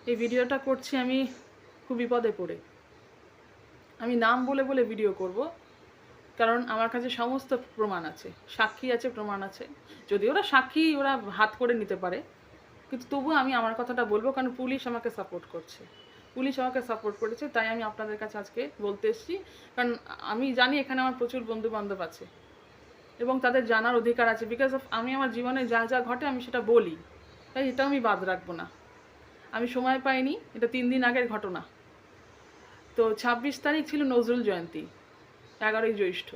এই ভিডিওটা করছি আমি খুব বিপদে পড়ে। আমি নাম বলে বলে ভিডিও করব, কারণ আমার কাছে সমস্ত প্রমাণ আছে, সাক্ষী আছে, প্রমাণ আছে। যদি ওরা সাক্ষী ওরা হাত করে নিতে পারে, কিন্তু তবুও আমি আমার কথাটা বলবো, কারণ পুলিশ আমাকে সাপোর্ট করছে। পুলিশ আমাকে সাপোর্ট করেছে, তাই আমি আপনাদের কাছে আজকে বলতে এসেছি। কারণ আমি জানি এখানে আমার প্রচুর বন্ধু বান্ধব আছে এবং তাদের জানার অধিকার আছে, বিকজ অফ আমি আমার জীবনে যা যা ঘটে আমি সেটা বলি, তাই এটাও আমি বাদ রাখবো না। আমি সময় পাইনি, এটা 3 দিন আগের ঘটনা। তো 26 তারিখ ছিল নজরুল জয়ন্তী, 11ই জ্যৈষ্ঠ।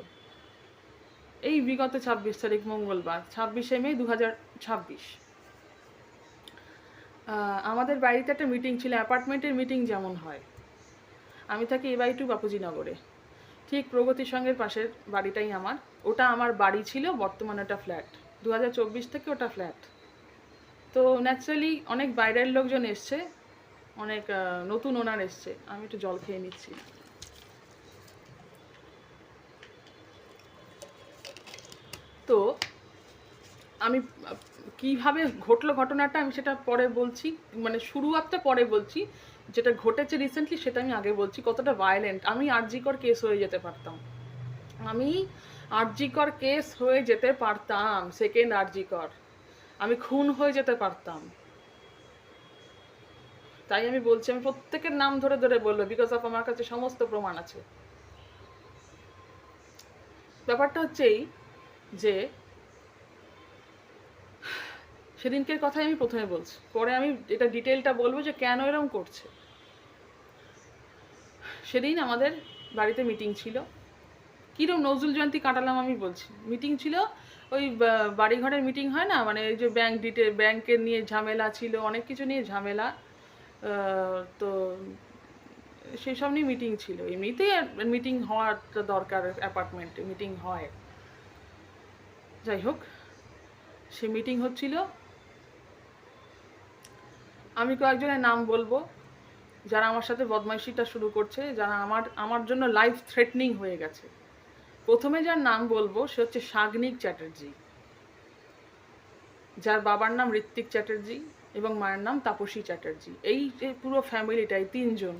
এই বিগত 26 তারিখ মঙ্গলবার, 26শে মে 2026, আমাদের বাড়িতে একটা মিটিং ছিল, অ্যাপার্টমেন্টের মিটিং যেমন হয়। আমি থাকি A/2 বাপুজি নগরে, ঠিক প্রগতি সংঘের পাশের বাড়িটাই আমার। ওটা আমার বাড়ি ছিল, বর্তমানে ওটা ফ্ল্যাট। 2024 থেকে ওটা ফ্ল্যাট। তো ন্যাচারালি অনেক বাইরের লোকজন এসছে, অনেক নতুন ওনার এসছে। আমি একটু জল খেয়ে নিচ্ছি। তো আমি কিভাবে ঘটলো ঘটনাটা আমি সেটা পরে বলছি, মানে শুরুয়াতটা পরে বলছি। যেটা ঘটেছে রিসেন্টলি সেটা আমি আগে বলছি। কতটা ভায়োলেন্ট, আমি আরজিকর কেস হয়ে যেতে পারতাম। আমি আরজিকর কেস হয়ে যেতে পারতাম, সেকেন্ড আরজিকর। আমি খুন হয়ে যেতে পারতাম। তাই আমি বলছি, আমি প্রত্যেকের নাম ধরে ধরে বলবো, বিকজ অফ আমার কাছে সমস্ত প্রমাণ আছে। ব্যাপারটা হচ্ছে এই যে সেদিনকের কথাই আমি প্রথমে বলছি, পরে আমি এটা ডিটেলটা বলবো যে কেন এরকম করছে। সেদিন আমাদের বাড়িতে মিটিং ছিল। কীরকম নজরুল জয়ন্তী কাটালাম আমি বলছি। মিটিং ছিল ওই বাড়িঘরের মিটিং হয় না, মানে এই যে ব্যাংকের নিয়ে ঝামেলা ছিল, অনেক কিছু নিয়ে ঝামেলা। তো সেই সব নিয়ে মিটিং ছিল। এমনিতেই মিটিং হওয়ার দরকার, অ্যাপার্টমেন্টে মিটিং হয়। যাই হোক, সে মিটিং হচ্ছিল। আমি কয়েকজনের নাম বলবো যারা আমার সাথে বদমাইশিটা শুরু করছে, যারা আমার জন্য লাইফ থ্রেটনিং হয়ে গেছে। প্রথমে যার নাম বলবো সে হচ্ছে সাগ্নিক চ্যাটার্জি, যার বাবার নাম ঋত্বিক চ্যাটার্জি এবং মায়ের নাম তাপসী চ্যাটার্জি। এই যে পুরো ফ্যামিলিটাই 3 জন।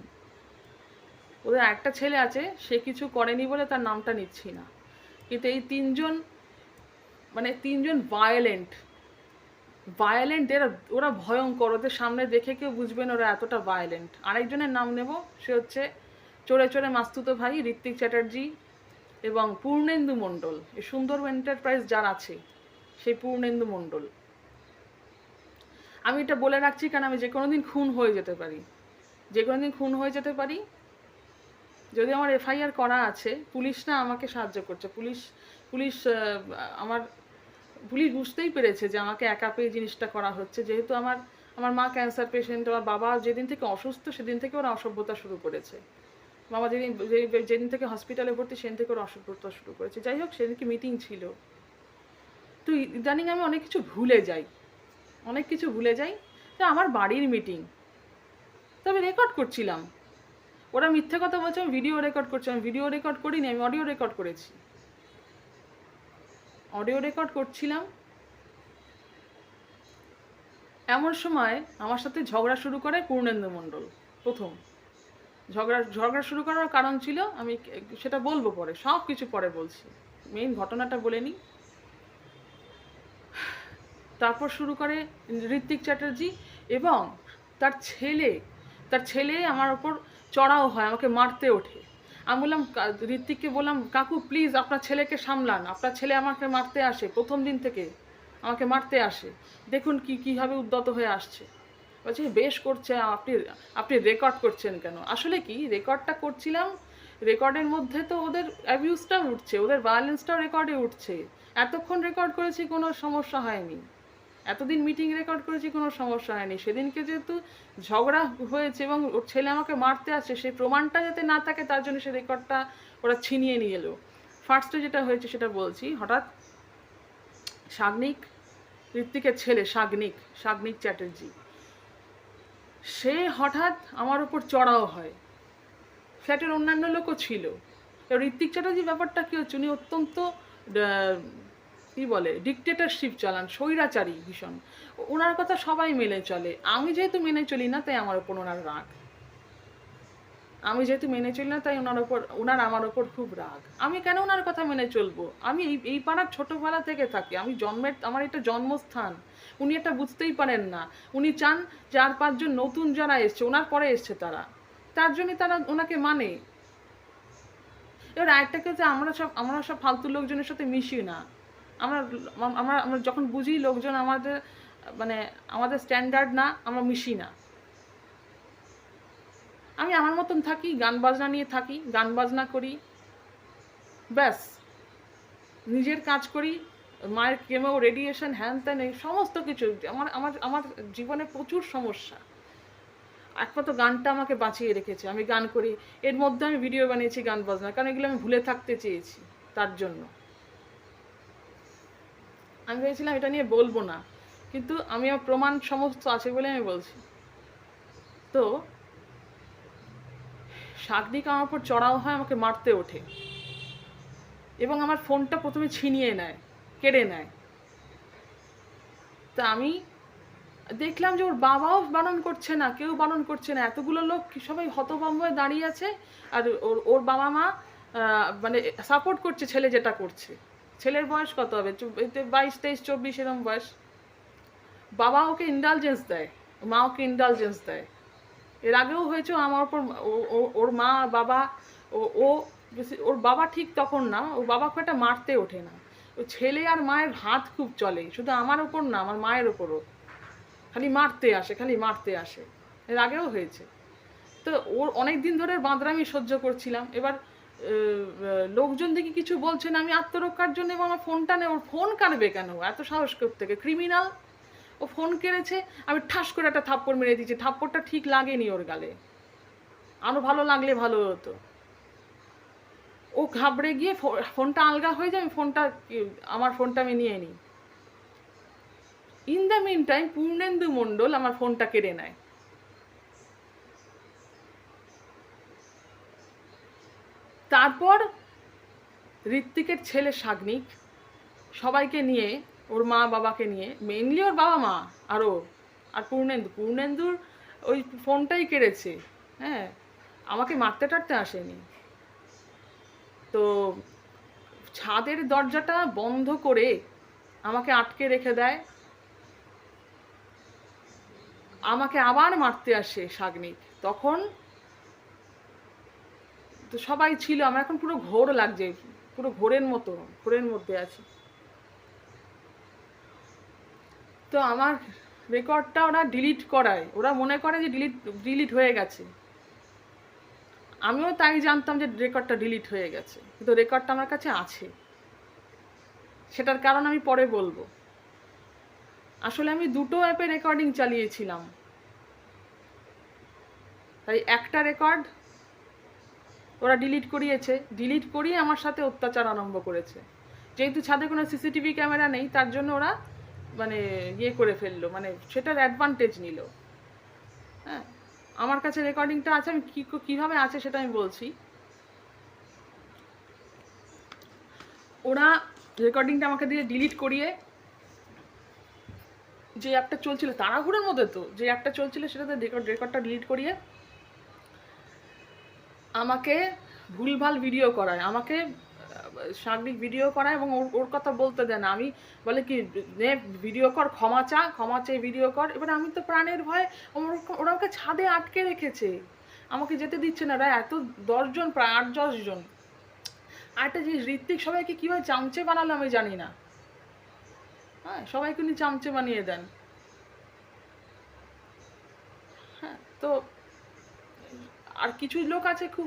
ওদের একটা ছেলে আছে, সে কিছু করেনি বলে তার নামটা নিচ্ছি না, কিন্তু এই 3 জন, মানে 3 জন ভায়োলেন্ট। ওরা ভয়ঙ্কর। ওদের সামনে দেখে কেউ বুঝবেন ওরা এতটা ভায়োলেন্ট। আরেকজনের নাম নেব, সে হচ্ছে চোরে চোরে মাস্তুতো ভাই ঋত্বিক চ্যাটার্জি এবং পূর্ণেন্দু মণ্ডল। এই সুন্দর এন্টারপ্রাইজ যার আছে, সেই পূর্ণেন্দু মণ্ডল। আমি এটা বলে রাখছি কারণ আমি যে কোনো দিন খুন হয়ে যেতে পারি, যে কোনো দিন খুন হয়ে যেতে পারি। যদি আমার FIR করা আছে, পুলিশ না আমাকে সাহায্য করছে। পুলিশ আমার পুলিশ বুঝতেই পেরেছে যে আমাকে একা পেয়ে জিনিসটা করা হচ্ছে। যেহেতু আমার মা ক্যান্সার পেশেন্ট, আমার বাবা যেদিন থেকে অসুস্থ সেদিন থেকে ওরা অসভ্যতা শুরু করেছে। বাবা যেদিন থেকে হসপিটালে ভর্তি সেদিন থেকে ওরা অসভ্যতা শুরু করেছে। যাই হোক, সেদিনকে মিটিং ছিল। তো ইদানিং আমি অনেক কিছু ভুলে যাই, যে আমার বাড়ির মিটিং। তো আমি রেকর্ড করছিলাম। ওরা মিথ্যে কথা বলছে আমি ভিডিও রেকর্ড করছি। আমি ভিডিও রেকর্ড করিনি, আমি অডিও রেকর্ড করেছি। অডিও রেকর্ড করছিলাম। এমন সময় আমার সাথে ঝগড়া শুরু করে পূর্ণেন্দু মণ্ডল। প্রথম ঝগড়া শুরু করার কারণ ছিল, আমি সেটা বলবো পরে, সব কিছু পরে বলছি, মেইন ঘটনাটা বলে নিই। তারপর শুরু করে ঋত্বিক চ্যাটার্জি এবং তার ছেলে আমার ওপর চড়াও হয়, আমাকে মারতে ওঠে। আমি বললাম, ঋত্বিককে বললাম, কাকু প্লিজ আপনার ছেলেকে সামলান, আপনার ছেলে আমাকে মারতে আসে, প্রথম দিন থেকে আমাকে মারতে আসে, দেখুন কীভাবে উদ্যত হয়ে আসছে। বলছে বেশ করছে, আপনি রেকর্ড করছেন কেন? আসলে কি রেকর্ডটা করছিলাম, রেকর্ডের মধ্যে তো ওদের অ্যাবিউজটাও উঠছে, ওদের ভায়োলেন্সটাও রেকর্ডে উঠছে। এতক্ষণ রেকর্ড করেছি, কোনো সমস্যা হয়নি। এতদিন মিটিং রেকর্ড করেছি, কোনো সমস্যা হয়নি। সেদিনকে যেহেতু ঝগড়া হয়েছে এবং ওর ছেলে আমাকে মারতে আসছে, সেই প্রমাণটা যাতে না থাকে তার জন্য সে রেকর্ডটা ওরা ছিনিয়ে নিয়ে এলো। ফার্স্টে যেটা হয়েছে সেটা বলছি। হঠাৎ সাগ্নিক, ঋত্বিকের ছেলে সাগ্নিক চ্যাটার্জি, সে হঠাৎ আমার উপর চড়াও হয়। ফ্ল্যাটের অন্যান্য লোকও ছিল। ঋত্বিক চ্যাটার্জির ব্যাপারটা কী হচ্ছে, উনি অত্যন্ত কি বলে ডিক্টেটরশিপ চালান, স্বৈরাচারী ভীষণ। ওনার কথা সবাই মেনে চলে, আমি যেহেতু মেনে চলি না তাই আমার ওপর ওনার রাগ। আমি যেহেতু মেনে চলি না তাই ওনার আমার ওপর খুব রাগ। আমি কেন ওনার কথা মেনে চলবো? আমি এই পাড়ার ছোটোবেলা থেকে থাকি, আমার এটা জন্মস্থান। উনি এটা বুঝতেই পারেন না। উনি চান 4-5 জন নতুন যারা এসছে, ওনার পরে এসছে তার জন্যই তারা ওনাকে মানে। এবার আরেকটা কেউ যে আমরা সব ফালতু লোকজনের সাথে মিশি না। আমরা আমরা আমরা যখন বুঝি লোকজন আমাদের মানে আমাদের স্ট্যান্ডার্ড না, আমরা মিশি না। আমি আমার মতন থাকি, গান বাজনা নিয়ে থাকি, গান বাজনা করি, ব্যাস নিজের কাজ করি। মায়ের কেমো, রেডিয়েশন, হ্যান ত্যান, এই সমস্ত কিছু। আমার আমার আমার জীবনে প্রচুর সমস্যা, একমাত্র গানটা আমাকে বাঁচিয়ে রেখেছে। আমি গান করি, এর মধ্যে আমি ভিডিও বানিয়েছি গান বাজনা, কারণ এগুলো আমি ভুলে থাকতে চেয়েছি। তার জন্য আমি ভেবেছিলাম এটা নিয়ে বলবো না, কিন্তু আমি আমার প্রমাণ সমস্ত আছে বলে আমি বলছি। তো শাগনিক আমার উপর চড়াও হয়, আমাকে মারতে ওঠে এবং আমার ফোনটা প্রথমে ছিনিয়ে নেয়, কেড়ে নেয়। তা আমি দেখলাম যে ওর বাবাও বারণ করছে না, কেউ বারণ করছে না, এতগুলো লোক সবাই হতভম্ব হয়ে দাঁড়িয়ে আছে। আর ওর বাবা মা মানে সাপোর্ট করছে ছেলে যেটা করছে। ছেলের বয়স কত হবে, 22, 23, 24 এরকম বয়স। বাবা ওকে ইন্ডালজেন্স দেয়, মা ওকে ইন্ডালজেন্স দেয়। এর আগেও হয়েছে আমার ওপর। ওর মা বাবা ও ওর বাবা ঠিক তখন না, ওর বাবা খুব একটা মারতে ওঠে না। ওই ছেলে আর মায়ের হাত খুব চলে, শুধু আমার ওপর না, আমার মায়ের ওপরও। খালি মারতে আসে, খালি মারতে আসে। এর আগেও হয়েছে। তো ওর অনেক দিন ধরে বাঁদরামি সহ্য করছিলাম। এবার লোকজন দেখি কিছু বলছে না, আমি আত্মরক্ষার জন্য এবং আমার ফোনটা নেই। ওর ফোন কাড়বে কেন, এত সাহস থেকে? ক্রিমিনাল। ও ফোন কেড়েছে, আমি ঠাস করে একটা থাপ্পড় মেরে দিয়েছি। থাপ্পড়টা ঠিক লাগেনি ওর গালে, আরও ভালো লাগলে ভালো হতো। ও ঘাবড়ে গিয়ে ফোনটা আলগা হয়ে যায়, আমার ফোনটা আমি নিয়ে নিই। In the meantime Purnendu Mondal আমার ফোনটা কেড়ে নেয়। তারপর ঋত্বিকের ছেলে শাগনিক সবাইকে নিয়ে, ওর মা বাবাকে নিয়ে, মেনলি ওর বাবা মা আর পূর্ণেন্দুর ওই ফোনটাই কেড়েছে। হ্যাঁ, আমাকে মারতে টারতে আসেনি। তো ছাদের দরজাটা বন্ধ করে আমাকে আটকে রেখে দেয়। আমাকে আবার মারতে আসে শাগনিক। তখন তো সবাই ছিল, আমার এখন পুরো ঘোর লাগছে, পুরো ঘোরের মধ্যে আছি। তো আমার রেকর্ডটা ওরা ডিলিট করায়, ওরা মনে করে যে ডিলিট হয়ে গেছে। আমিও তাই জানতাম যে রেকর্ডটা ডিলিট হয়ে গেছে, কিন্তু রেকর্ডটা আমার কাছে আছে। সেটার কারণ আমি পরে বলবো। আসলে আমি 2টো অ্যাপে রেকর্ডিং চালিয়েছিলাম, তাই একটা রেকর্ড ওরা ডিলিট করিয়ে আমার সাথে অত্যাচার আরম্ভ করেছে। যেহেতু ছাদে কোনো সিসিটিভি ক্যামেরা নেই, তার জন্য ওরা মানে করে ফেললো, মানে সেটার অ্যাডভান্টেজ নিল। হ্যাঁ, আমার কাছে রেকর্ডিংটা আছে, আমি কীভাবে আছে সেটা আমি বলছি। ওরা রেকর্ডিংটা আমাকে দিয়ে ডিলিট করিয়ে, যে অ্যাপটা চলছিল তাড়াহুড়োর মধ্যে, তো যে অ্যাপটা চলছিল সেটাতে রেকর্ডটা ডিলিট করিয়ে আমাকে ভুলভাল ভিডিও করায়, আমাকে শারীরিক ভিডিও করায় এবং ওর কথা বলতে দেয় না। আমি বলে কি, নে ভিডিও কর, ক্ষমা চেয়ে ভিডিও কর। এবার আমি তো প্রাণের ভয়, ওরা আমাকে ছাদে আটকে রেখেছে, আমাকে যেতে দিচ্ছে না। এত 10 জন, প্রায় 8-10 জন। আর একটা জিনিস, ঋত্বিক সবাইকে কীভাবে চামচে বানালো আমি জানি না। হ্যাঁ, সবাইকে উনি চামচে বানিয়ে দেন। হ্যাঁ, তো আর কিছু লোক আছে খুব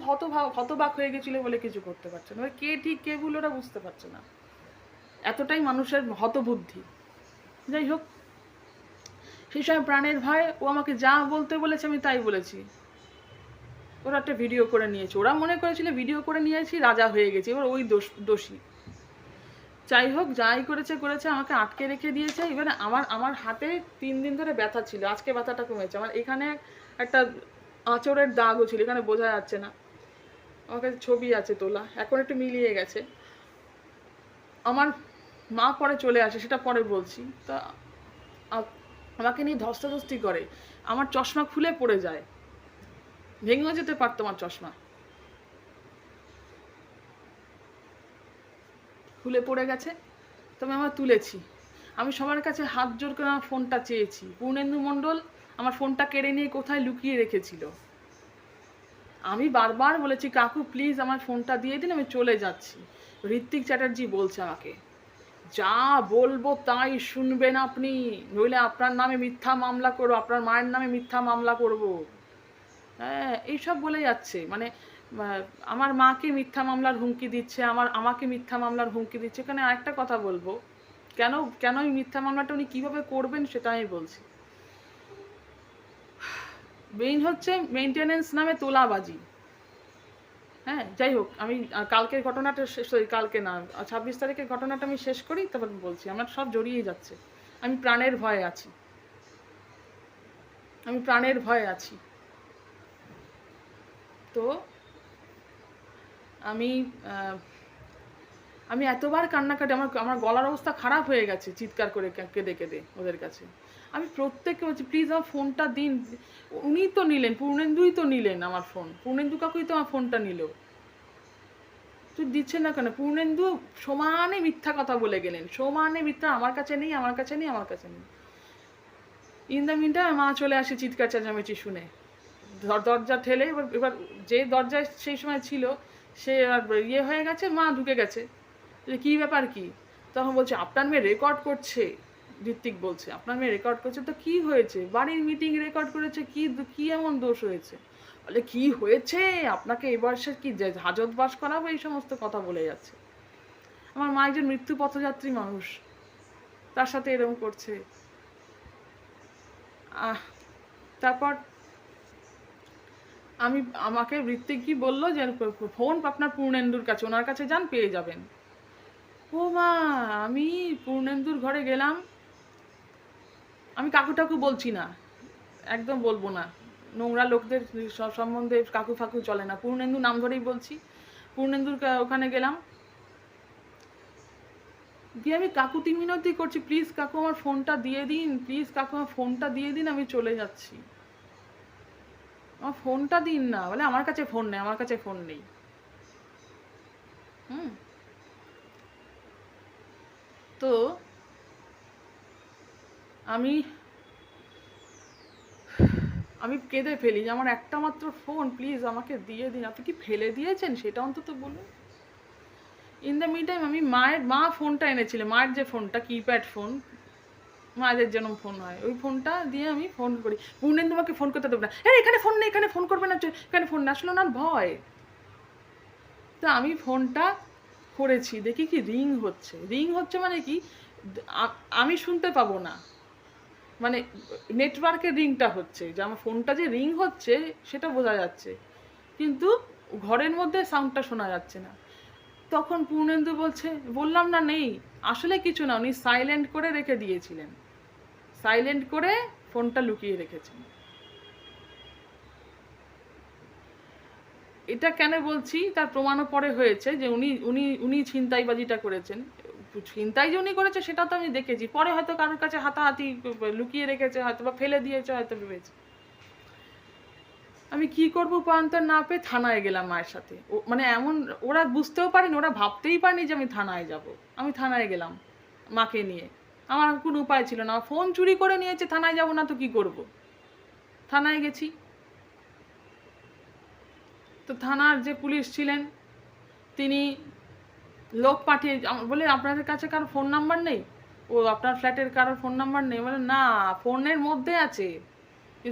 হতবাক হয়ে গেছিলো বলে কিছু করতে পারছে না। কে ঠিক কে ভুল ওরা বুঝতে পারছে না, এতটাই মানুষের হতবুদ্ধি। যাই হোক, সেই সময় প্রাণের ভয় ও আমাকে যা বলতে বলেছে আমি তাই বলেছি। ওরা একটা ভিডিও করে নিয়েছে, ওরা মনে করেছিল ভিডিও করে নিয়েছি রাজা হয়ে গেছে, এবার ওই দোষী। যাই হোক, যাই করেছে আমাকে আটকে রেখে দিয়েছে। এবার আমার হাতে 3 দিন ধরে ব্যথা ছিল, আজকে ব্যথাটা কমেছে। আমার এখানে একটা আঁচড়ের দাগও ছিল, এখানে বোঝা যাচ্ছে না, আমার কাছে ছবি আছে তোলা, এখন একটু মিলিয়ে গেছে। আমার মা পরে চলে আসে, সেটা পরে বলছি। তা আমাকে নিয়ে ধস্তাধস্তি করে, আমার চশমা খুলে পড়ে যায়, ভেঙেও যেতে পারতো আমার চশমা, খুলে পড়ে গেছে। তবে আমরা তুলেছি। আমি সবার কাছে হাত জোর করে আমার ফোনটা চেয়েছি। পূর্ণেন্দু মণ্ডল আমার ফোনটা কেড়ে নিয়ে কোথায় লুকিয়ে রেখেছিল। আমি বারবার বলেছি, কাকু প্লিজ আমার ফোনটা দিয়ে দিন, আমি চলে যাচ্ছি। ঋত্বিক চ্যাটার্জি বলছে আমাকে, যা বলবো তাই শুনবেন আপনি, নইলে আপনার নামে মিথ্যা মামলা করবো, আপনার মায়ের নামে মিথ্যা মামলা করব। হ্যাঁ, এইসব বলে যাচ্ছে। মানে আমার মাকে মিথ্যা মামলার হুমকি দিচ্ছে, আমাকে মিথ্যা মামলার হুমকি দিচ্ছে। এখানে আরেকটা কথা বলবো, কেন কেন এই মিথ্যা মামলাটা উনি কীভাবে করবেন সেটা আমি বলছি। মেইন হচ্ছে মেনটেনেন্স নামে তোলাবাজি। হ্যাঁ, যাই হোক, আমি কালকের ঘটনাটা কালকে না, 26 তারিখের ঘটনাটা আমি শেষ করি, তারপর বলছি। আমার সব জড়িয়ে যাচ্ছে। আমি প্রাণের ভয়ে আছি, আমি প্রাণের ভয়ে আছি। তো আমি আমি এতবার কান্নাকাটি, আমার গলার অবস্থা খারাপ হয়ে গেছে চিৎকার করে কেঁদে কেঁদে ওদের কাছে। আমি প্রত্যেককে বলছি, প্লিজ আমার ফোনটা দিন। উনিই তো নিলেন, পূর্ণেন্দুই তো নিলেন আমার ফোন, পূর্ণেন্দু কাকুই তো আমার ফোনটা নিল। তুই দিচ্ছেন না কেন? পূর্ণেন্দু সমানে মিথ্যা কথা বলে গেলেন, সমানে মিথ্যা, আমার কাছে নেই, আমার কাছে নেই, আমার কাছে নেই। ইন দ্য মিন টাইম মা চলে আসে চিৎকার চেঁচামেচি শুনে, দরজা ঠেলে। এবার যে দরজায় সেই সময় ছিল সে আর ইয়ে হয়ে গেছে, মা ঢুকে গেছে, কী ব্যাপার কি? তখন বলছে, আপনার মেয়ে রেকর্ড করছে। ঋত্বিক বলছে, আপনার মেয়ে রেকর্ড করছে। তো কি হয়েছে? বাড়ির মিটিং রেকর্ড করেছে, কি এমন দোষ হয়েছে? বলে, কি হয়েছে, আপনাকে এবার সে কি হাজত বাস করাবো, এই সমস্ত কথা বলে যাচ্ছে। আমার মা একজন মৃত্যু পথযাত্রী মানুষ, তার সাথে এরকম করছে। তারপর আমাকে ঋত্বিক কি বললো যে ফোন আপনার পূর্ণেন্দুর কাছে, ওনার কাছে যান, পেয়ে যাবেন। ও মা, আমি পূর্ণেন্দুর ঘরে গেলাম। আমি কাকু টাকু বলছি না, একদম বলবো না, নোংরা লোকদের সম্বন্ধে কাকু ফাকু চলে না, পূর্ণেন্দু নাম ধরেই বলছি। পূর্ণেন্দুর ওখানে গেলাম, দিয়ে আমি কাকুতি মিনতি করছি, প্লিজ কাকু আমার ফোনটা দিয়ে দিন, প্লিজ কাকু আমার ফোনটা দিয়ে দিন, আমি চলে যাচ্ছি, আমার ফোনটা দিন না। বলে, আমার কাছে ফোন নেই, আমার কাছে ফোন নেই। তো আমি কেঁদে ফেলি যে আমার একটা মাত্র ফোন, প্লিজ আমাকে দিয়ে দিন। আপনি কি ফেলে দিয়েছেন সেটা অন্তত বলুন। ইন দ্য মিন টাইম আমি মা ফোনটা এনেছিল, মায়ের যে ফোনটা, কিপ্যাড ফোন, মায়েদের যেন ফোন হয়, ওই ফোনটা দিয়ে আমি ফোন করি। পূর্ণেন্দু তোমাকে ফোন করতে দেবো না, হ্যাঁ এখানে ফোন নেই, এখানে ফোন করবে না, এখানে ফোন না। আসলে ওনার ভয়। তো আমি ফোনটা করেছি, দেখি কি রিং হচ্ছে মানে কি, আমি শুনতে পাবো না, মানে নেটওয়ার্কের রিংটা হচ্ছে, যে আমার ফোনটা যে রিং হচ্ছে সেটা বোঝা যাচ্ছে, কিন্তু ঘরের মধ্যে সাউন্ডটা শোনা যাচ্ছে না। তখন পূর্ণেন্দু বলছে, বললাম না নেই, আসলে কিছু না, উনি সাইলেন্ট করে রেখে দিয়েছিলেন, সাইলেন্ট করে ফোনটা লুকিয়ে রেখেছেন। এটা কেন বলছি, তার প্রমাণও পরে হয়েছে যে উনি ছিনতাইবাজিটা করেছেন। ছিনতাই যে উনি করেছে সেটা তো আমি দেখেছি, পরে হয়তো কারোর কাছে হাতাহাতি লুকিয়ে রেখেছে, হয়তো বা ফেলে দিয়েছে, হয়তো ভেবেছে। আমি কি করব উপায়ন্তর না পেয়ে থানায় গেলাম মায়ের সাথে। মানে এমন, ওরা বুঝতেও পারেনি, ওরা ভাবতেই পারেনি যে আমি থানায় যাব। আমি থানায় গেলাম মাকে নিয়ে, আমার কোনো উপায় ছিল না, ফোন চুরি করে নিয়েছে, থানায় যাব না তো কি করব। থানায় গেছি, তো থানার যে পুলিশ ছিলেন তিনি লোক পাঠিয়ে বলে, আপনাদের কাছে কারো ফোন নাম্বার নেই? ও আপনার ফ্ল্যাটের কারোর ফোন নাম্বার নেই? বলে, না, ফোনের মধ্যে আছে,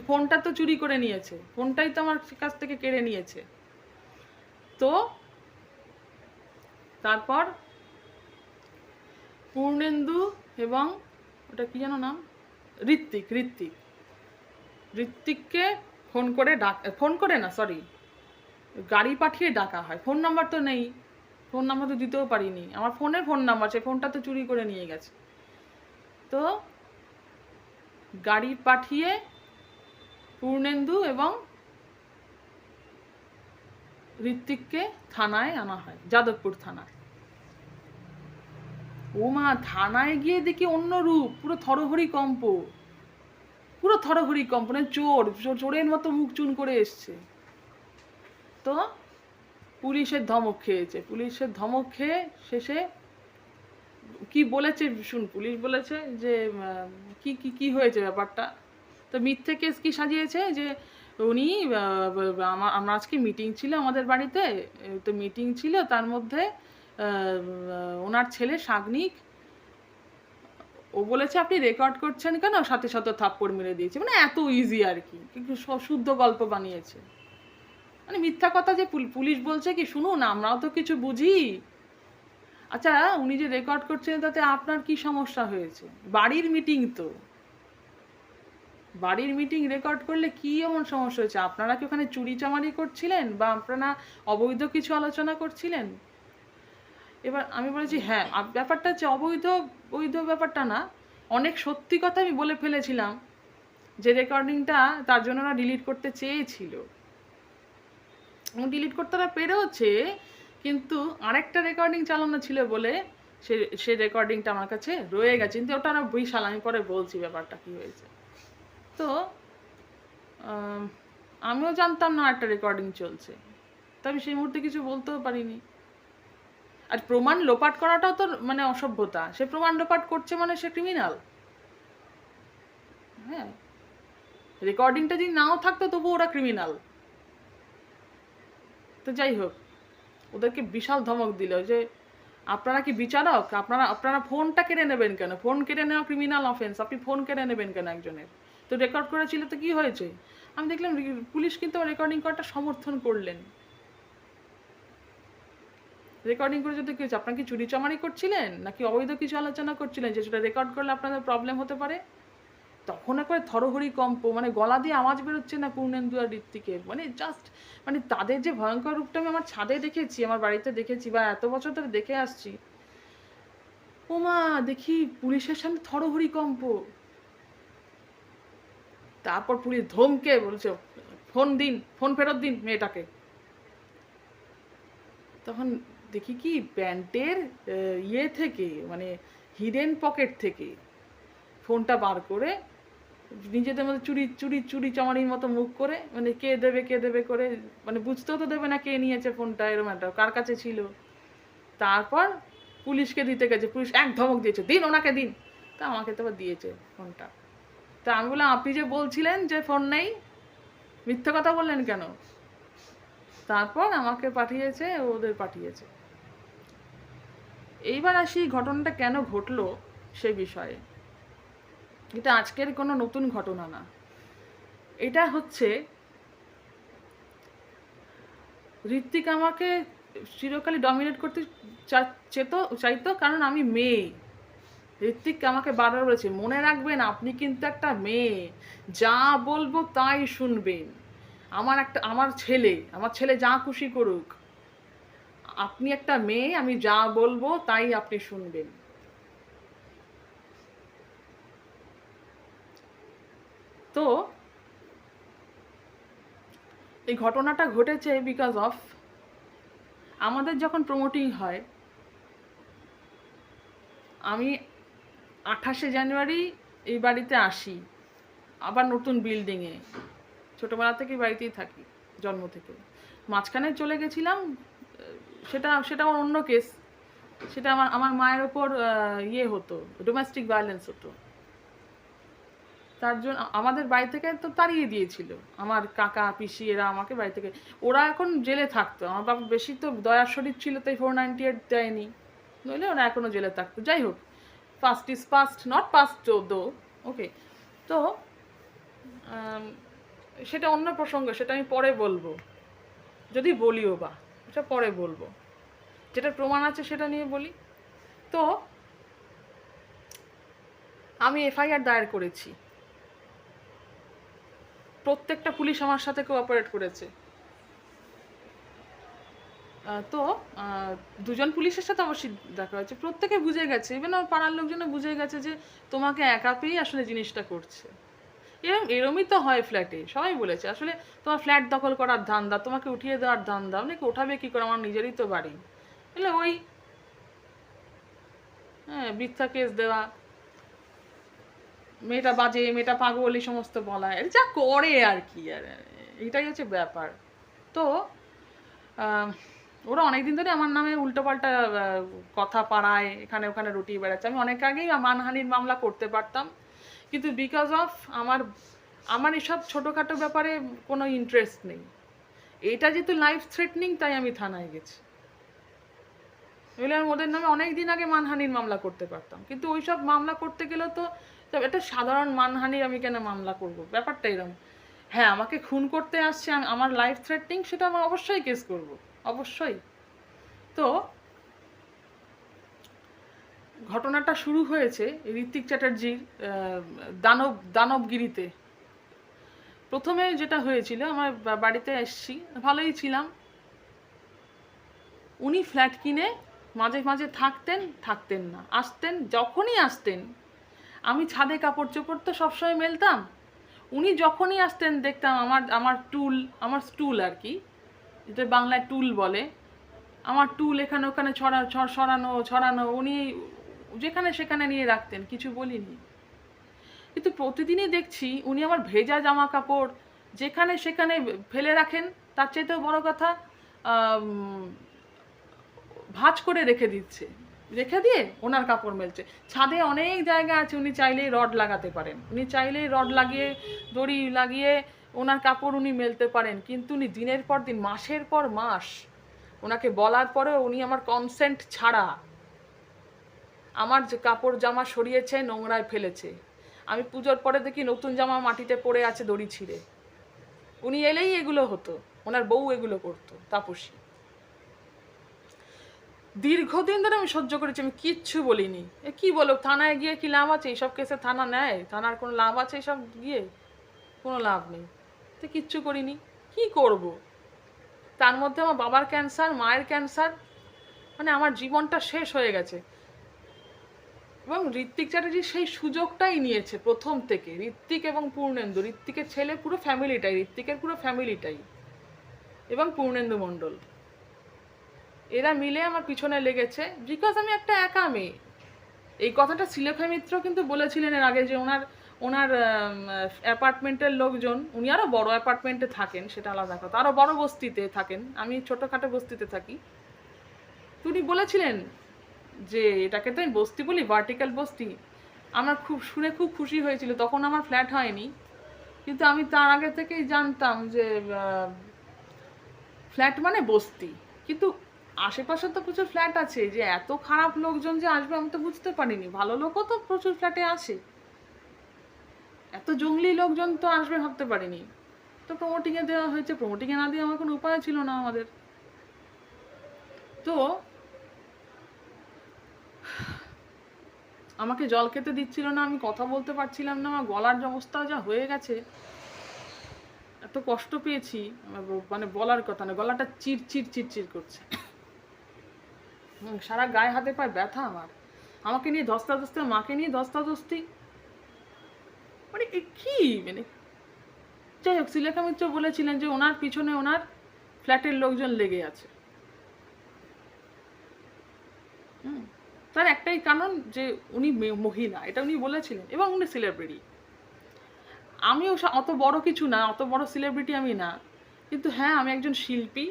ফোনটা তো চুরি করে নিয়েছে, ফোনটাই তো আমার কাছ থেকে কেড়ে নিয়েছে। তো তারপর পূর্ণেন্দু এবং ওটা কি যেন নাম, ঋত্বিককে ফোন করে না, সরি, গাড়ি পাঠিয়ে ডাকা হয়। ফোন নাম্বার তো নেই, ফোন নাম্বার তো দিতেও পারিনি, আমার ফোনের ফোন নাম্বার, সে ফোনটা তো চুরি করে নিয়ে গেছে। তো গাড়ি পাঠিয়ে পূর্ণেন্দু এবং ঋত্বিককে থানায় আনা হয়, যাদবপুর থানায়। ও মা, থানায় গিয়ে দেখি অন্য রূপ, পুরো থরহরি কম্প, পুরো থরহরি কম্প, মানে চোরের মতো মুখ চুন করে এসছে। তো পুলিশের ধমক খেয়েছে, পুলিশের ধমক খেয়ে শেষে কি বলেছে শুন, পুলিশ বলেছে যে কি কি কি হয়েছে ব্যাপারটা। তো মিথ্যে কেস কি সাজিয়েছে যে উনি আমার আজকে মিটিং ছিল আমাদের বাড়িতে, তো মিটিং ছিল, তার মধ্যে ওনার ছেলে শাগনিক, ও বলেছে আপনি রেকর্ড করছেন কেন, সাথে সাথে থাপ্পড় মেরে দিয়েছে। মানে এত ইজি আর কি, কিন্তু শুদ্ধ গল্প বানিয়েছে। মানে মিথ্যা কথা যে পুলিশ বলছে কি, শুনুন আমরাও তো কিছু বুঝি। আচ্ছা, উনি যে রেকর্ড করছেন তাতে আপনার কি সমস্যা হয়েছে? বাড়ির মিটিং তো, বাড়ির মিটিং রেকর্ড করলে কি এমন সমস্যা হয়েছে? আপনারা কি ওখানে চুরি চামারি করছিলেন, বা আপনারা অবৈধ কিছু আলোচনা করছিলেন? এবার আমি বলেছি হ্যাঁ, ব্যাপারটা হচ্ছে অবৈধ বৈধ ব্যাপারটা না, অনেক সত্যি কথা আমি বলে ফেলেছিলাম, যে রেকর্ডিংটা তার জন্য ওরা ডিলিট করতে চেয়েছিল, ডিলিট করতে ওরা পেরেওছে, কিন্তু আরেকটা রেকর্ডিং চালানো ছিল বলে সে রেকর্ডিংটা আমার কাছে রয়ে গেছে। কিন্তু ওটা না বিশাল, আমি পরে বলছি ব্যাপারটা কী হয়েছে। তো আমিও জানতাম না একটা রেকর্ডিং চলছে, তো আমি সেই মুহূর্তে কিছু বলতেও পারিনি। আর প্রমাণ লোপাট করাটাও তো মানে অসভ্যতা, সে প্রমাণ লোপাট করছে মানে সে ক্রিমিনাল। হ্যাঁ, রেকর্ডিংটা যদি নাও থাকতো তবু ওরা ক্রিমিনাল। তো যাই হোক, ওদেরকে বিশাল ধমক দিল যে আপনারা কি বিচারক, আপনারা ফোনটা কেড়ে নেবেন কেন? ফোন কেড়ে নেওয়া ক্রিমিনাল অফেন্স, আপনি ফোন কেড়ে নেবেন কেন একজনের? তো রেকর্ড করেছিল তো কি হয়েছে? আমি দেখলাম পুলিশ কিন্তু রেকর্ডিং করাটা সমর্থন করলেন। রেকর্ডিং করে যদি কি হয়েছে? আপনার কি চুরি চামারি করছিলেন, নাকি অবৈধ কিছু আলোচনা করছিলেন যে সেটা রেকর্ড করলে আপনাদের প্রবলেম হতে পারে? তখন একবার থরহরি কম্প, মানে গলা দিয়ে আওয়াজ বেরোচ্ছে না পূর্ণেন্দু আর ঋত্বিকের, মানে জাস্ট মানে তাদের যে ভয়ঙ্কর রূপটা আমি আমার ছাদে দেখেছি, আমার বাড়িতে দেখেছি, বা এত বছর ধরে দেখে আসছি। ও মা, দেখি পুলিশের সামনে থরহরি কম্প। তারপর পুলিশ ধমকে বলছে ফোন দিন, ফোন ফেরত দিন মেয়েটাকে। তখন দেখি কি প্যান্টের ইয়ে থেকে, মানে হিডেন পকেট থেকে ফোনটা বার করে নিজেদের মধ্যে চুরি চুরি চুরি চামারির মতো মুখ করে, মানে কে দেবে করে, মানে বুঝতেও তো দেবে না কে নিয়েছে ফোনটা, এরকম একটা কার কাছে ছিল। তারপর পুলিশকে দিতে গেছে, পুলিশ এক ধমক দিয়েছে, দিন ওনাকে দিন। তা আমাকে তো আবার দিয়েছে ফোনটা। তা আমি বললাম আপনি যে বলছিলেন যে ফোন নেই, মিথ্যে কথা বললেন কেন? তারপর আমাকে পাঠিয়েছে, ওদের পাঠিয়েছে। এইবার আসি ঘটনাটা কেন ঘটলো সে বিষয়ে। এটা আজকের কোনো নতুন ঘটনা না, এটা হচ্ছে ঋত্বিক আমাকে চিরকালই ডমিনেট করতে চাইতো, কারণ আমি মেয়ে। ঋত্বিক আমাকে বারবার বলেছে মনে রাখবেন আপনি কিন্তু একটা মেয়ে, যা বলবো তাই শুনবেন। আমার ছেলে যা খুশি করুক, আপনি একটা মেয়ে, আমি যা বলবো তাই আপনি শুনবেন। তো এই ঘটনাটা ঘটেছে বিকজ অফ আমাদের যখন প্রমোটিং হয়, আমি 28শে জানুয়ারি এই বাড়িতে আসি, আবার নতুন বিল্ডিংয়ে। ছোটোবেলা থেকে বাড়িতেই থাকি, জন্ম থেকে। মাঝখানে চলে গেছিলাম, সেটা আমার অন্য কেস। সেটা আমার মায়ের ওপর ইয়ে হতো, ডোমেস্টিক ভায়োলেন্স হতো। তার জন্য আমাদের বাড়ি থেকে তো তাড়িয়ে দিয়েছিল আমার কাকা পিসি, এরা আমাকে বাড়ি থেকে। ওরা এখন জেলে থাকতো, আমার বাবা বেশি তো দয়ার শরীর ছিল, তাই 498 দেয়নি, নইলে ওরা এখনও জেলে থাকতো। যাই হোক, past is past, not past দো, ওকে। তো সেটা অন্য প্রসঙ্গ, সেটা আমি পরে বলবো, যদি বলিও বা, সেটা পরে বলবো। যেটা প্রমাণ আছে সেটা নিয়ে বলি। তো আমি এফআইআর দায়ের করেছি, প্রত্যেকটা পুলিশ আমার সাথে কোঅপারেট করেছে। তো দুজন পুলিশের সাথে অবশ্যই দেখা হয়েছে, প্রত্যেকে বুঝে গেছে, ইভেন আমার পাড়ার লোকজনে বুঝে গেছে যে তোমাকে একা পেয়েই আসলে জিনিসটা করছে। এরমই তো হয় ফ্ল্যাটে, সবাই বলেছে আসলে তোমার ফ্ল্যাট দখল করার ধান্দা, তোমাকে উঠিয়ে দেওয়ার ধান্দা। অনেকে ওঠাবে কী করে, আমার নিজেরই তো বাড়ি। এলে ওই হ্যাঁ, মিথ্যা কেস দেওয়া, মেয়েটা বাজে, মেয়েটা পাগল, এই সমস্ত বলা, যা করে আর কি, আর এটাই হচ্ছে ব্যাপার। তো ওরা অনেকদিন ধরে আমার নামে উল্টোপাল্টা কথা পাড়ায়, এখানে ওখানে রটিয়ে বেড়াচ্ছে। আমি অনেক আগেই মানহানির মামলা করতে পারতাম, কিন্তু বিকজ অফ আমার আমার এসব ছোটোখাটো ব্যাপারে কোনো ইন্টারেস্ট নেই। এটা যেহেতু লাইফ থ্রেটনিং, তাই আমি থানায় গেছি। নইলে আমি ওদের নামে অনেক দিন আগে মানহানির মামলা করতে পারতাম, কিন্তু ওই সব মামলা করতে গেলেও তো এটা সাধারণ মানহানির আমি কেন মামলা করব, ব্যাপারটা এরকম। হ্যাঁ, আমাকে খুন করতে আসছে, আমার লাইফ থ্রেটনিং, সেটা আমি অবশ্যই কেস করব, অবশ্যই। তো ঘটনাটা শুরু হয়েছে ঋত্বিক চ্যাটার্জির দানবগিরিতে। প্রথমে যেটা হয়েছিল, আমার বাড়িতে এসছি, ভালোই ছিলাম, উনি ফ্ল্যাট কিনে মাঝে মাঝে থাকতেন না, আসতেন, যখনই আসতেন আমি ছাদে কাপড় চোপড় তো সবসময় মেলতাম, উনি যখনই আসতেন দেখতাম আমার স্টুল আর কি, যেটা বাংলায় টুল বলে, আমার টুল এখানে ওখানে ছড়ানো, উনি যেখানে সেখানে নিয়ে রাখতেন, কিছু বলিনি। কিন্তু প্রতিদিনই দেখছি উনি আমার ভেজা জামা কাপড় যেখানে সেখানে ফেলে রাখেন, তার চাইতেও বড় কথা ভাঁজ করে রেখে দিচ্ছে, রেখে দিয়ে ওনার কাপড় মেলছে। ছাদে অনেক জায়গা আছে, উনি চাইলেই রড লাগাতে পারেন, উনি চাইলেই রড লাগিয়ে দড়ি লাগিয়ে ওনার কাপড় উনি মেলতে পারেন, কিন্তু উনি দিনের পর দিন, মাসের পর মাস, ওনাকে বলার পরেও উনি আমার কনসেন্ট ছাড়া আমার যে কাপড় জামা সরিয়েছে, নোংরায় ফেলেছে। আমি পুজোর পরে দেখি নতুন জামা মাটিতে পড়ে আছে দড়ি ছিঁড়ে। উনি এলেই এগুলো হতো, ওনার বউ এগুলো করতো, তাপসী। দীর্ঘদিন ধরে আমি সহ্য করেছি, আমি কিচ্ছু বলিনি। কি বলো, থানায় গিয়ে কি লাভ আছে? এইসব কেসে থানা নেয়? থানার কোনো লাভ আছে এইসব গিয়ে? কোনো লাভ নেই। তো কিচ্ছু করিনি, কি করব? তার মধ্যে আমার বাবার ক্যান্সার, মায়ের ক্যান্সার, মানে আমার জীবনটা শেষ হয়ে গেছে। এবং ঋত্বিক চ্যাটার্জি সেই সুযোগটাই নিয়েছে প্রথম থেকে। ঋত্বিক এবং পূর্ণেন্দু, ঋত্বিকের ছেলে, পুরো ফ্যামিলিটাই, ঋত্বিকের পুরো ফ্যামিলিটাই, এবং পূর্ণেন্দু মণ্ডল, এরা মিলে আমার পিছনে লেগেছে, বিকজ আমি একটা একা মেয়ে। এই কথাটা শ্রীলেখা মিত্র কিন্তু বলেছিলেন এর আগে, যে ওনার অ্যাপার্টমেন্টের লোকজন, উনি আরও বড় অ্যাপার্টমেন্টে থাকেন, সেটা আলাদা কথা, আরও বড় বস্তিতে থাকেন, আমি ছোটোখাটো বস্তিতে থাকি। উনি বলেছিলেন যে এটাকে তো আমি বস্তি বলি, ভার্টিক্যাল বস্তি। আমার শুনে খুব খুশি হয়েছিল, তখন আমার ফ্ল্যাট হয়নি, কিন্তু আমি তার আগে থেকেই জানতাম যে ফ্ল্যাট মানে বস্তি। কিন্তু আশেপাশে তো প্রচুর ফ্ল্যাট আছে, যে এত খারাপ লোকজন যে আসবে আমি তো বুঝতে পারিনি। ভালো লোকও তো প্রচুর ফ্ল্যাটে আসে, এত জঙ্গলি লোকজন তো আসবে ভাবতে পারিনি। তো প্রমোটিংয়ে দেওয়া হয়েছে, প্রমোটিংয়ে না দিয়ে আমার কোনো উপায় ছিল না আমাদের। তো আমাকে জল খেতে দিচ্ছিল না, আমি কথা বলতে পারছিলাম না, আমার গলার অবস্থা যা হয়ে গেছে, এত কষ্ট পেয়েছি, মানে বলার কথা না, গলাটা চিরচির করছে, সারা গায়ে হাতে পায়ে ব্যথা আমার, আমাকে নিয়ে ধস্তাধস্তি, মাকে নিয়ে ধস্তাধস্তি, মানে কি, মানে যাই হোক। শ্রীলেখা মিত্র বলেছিলেন যে ওনার পিছনে ওনার ফ্ল্যাটের লোকজন লেগে আছে। তার একটাই কারণ যে উনি মহিলা, এটা উনি বলেছিলেন, এবং উনি সেলিব্রিটি। আমিও অত বড় কিছু না, অত বড় সেলিব্রিটি আমি না, কিন্তু হ্যাঁ, আমি একজন শিল্পী,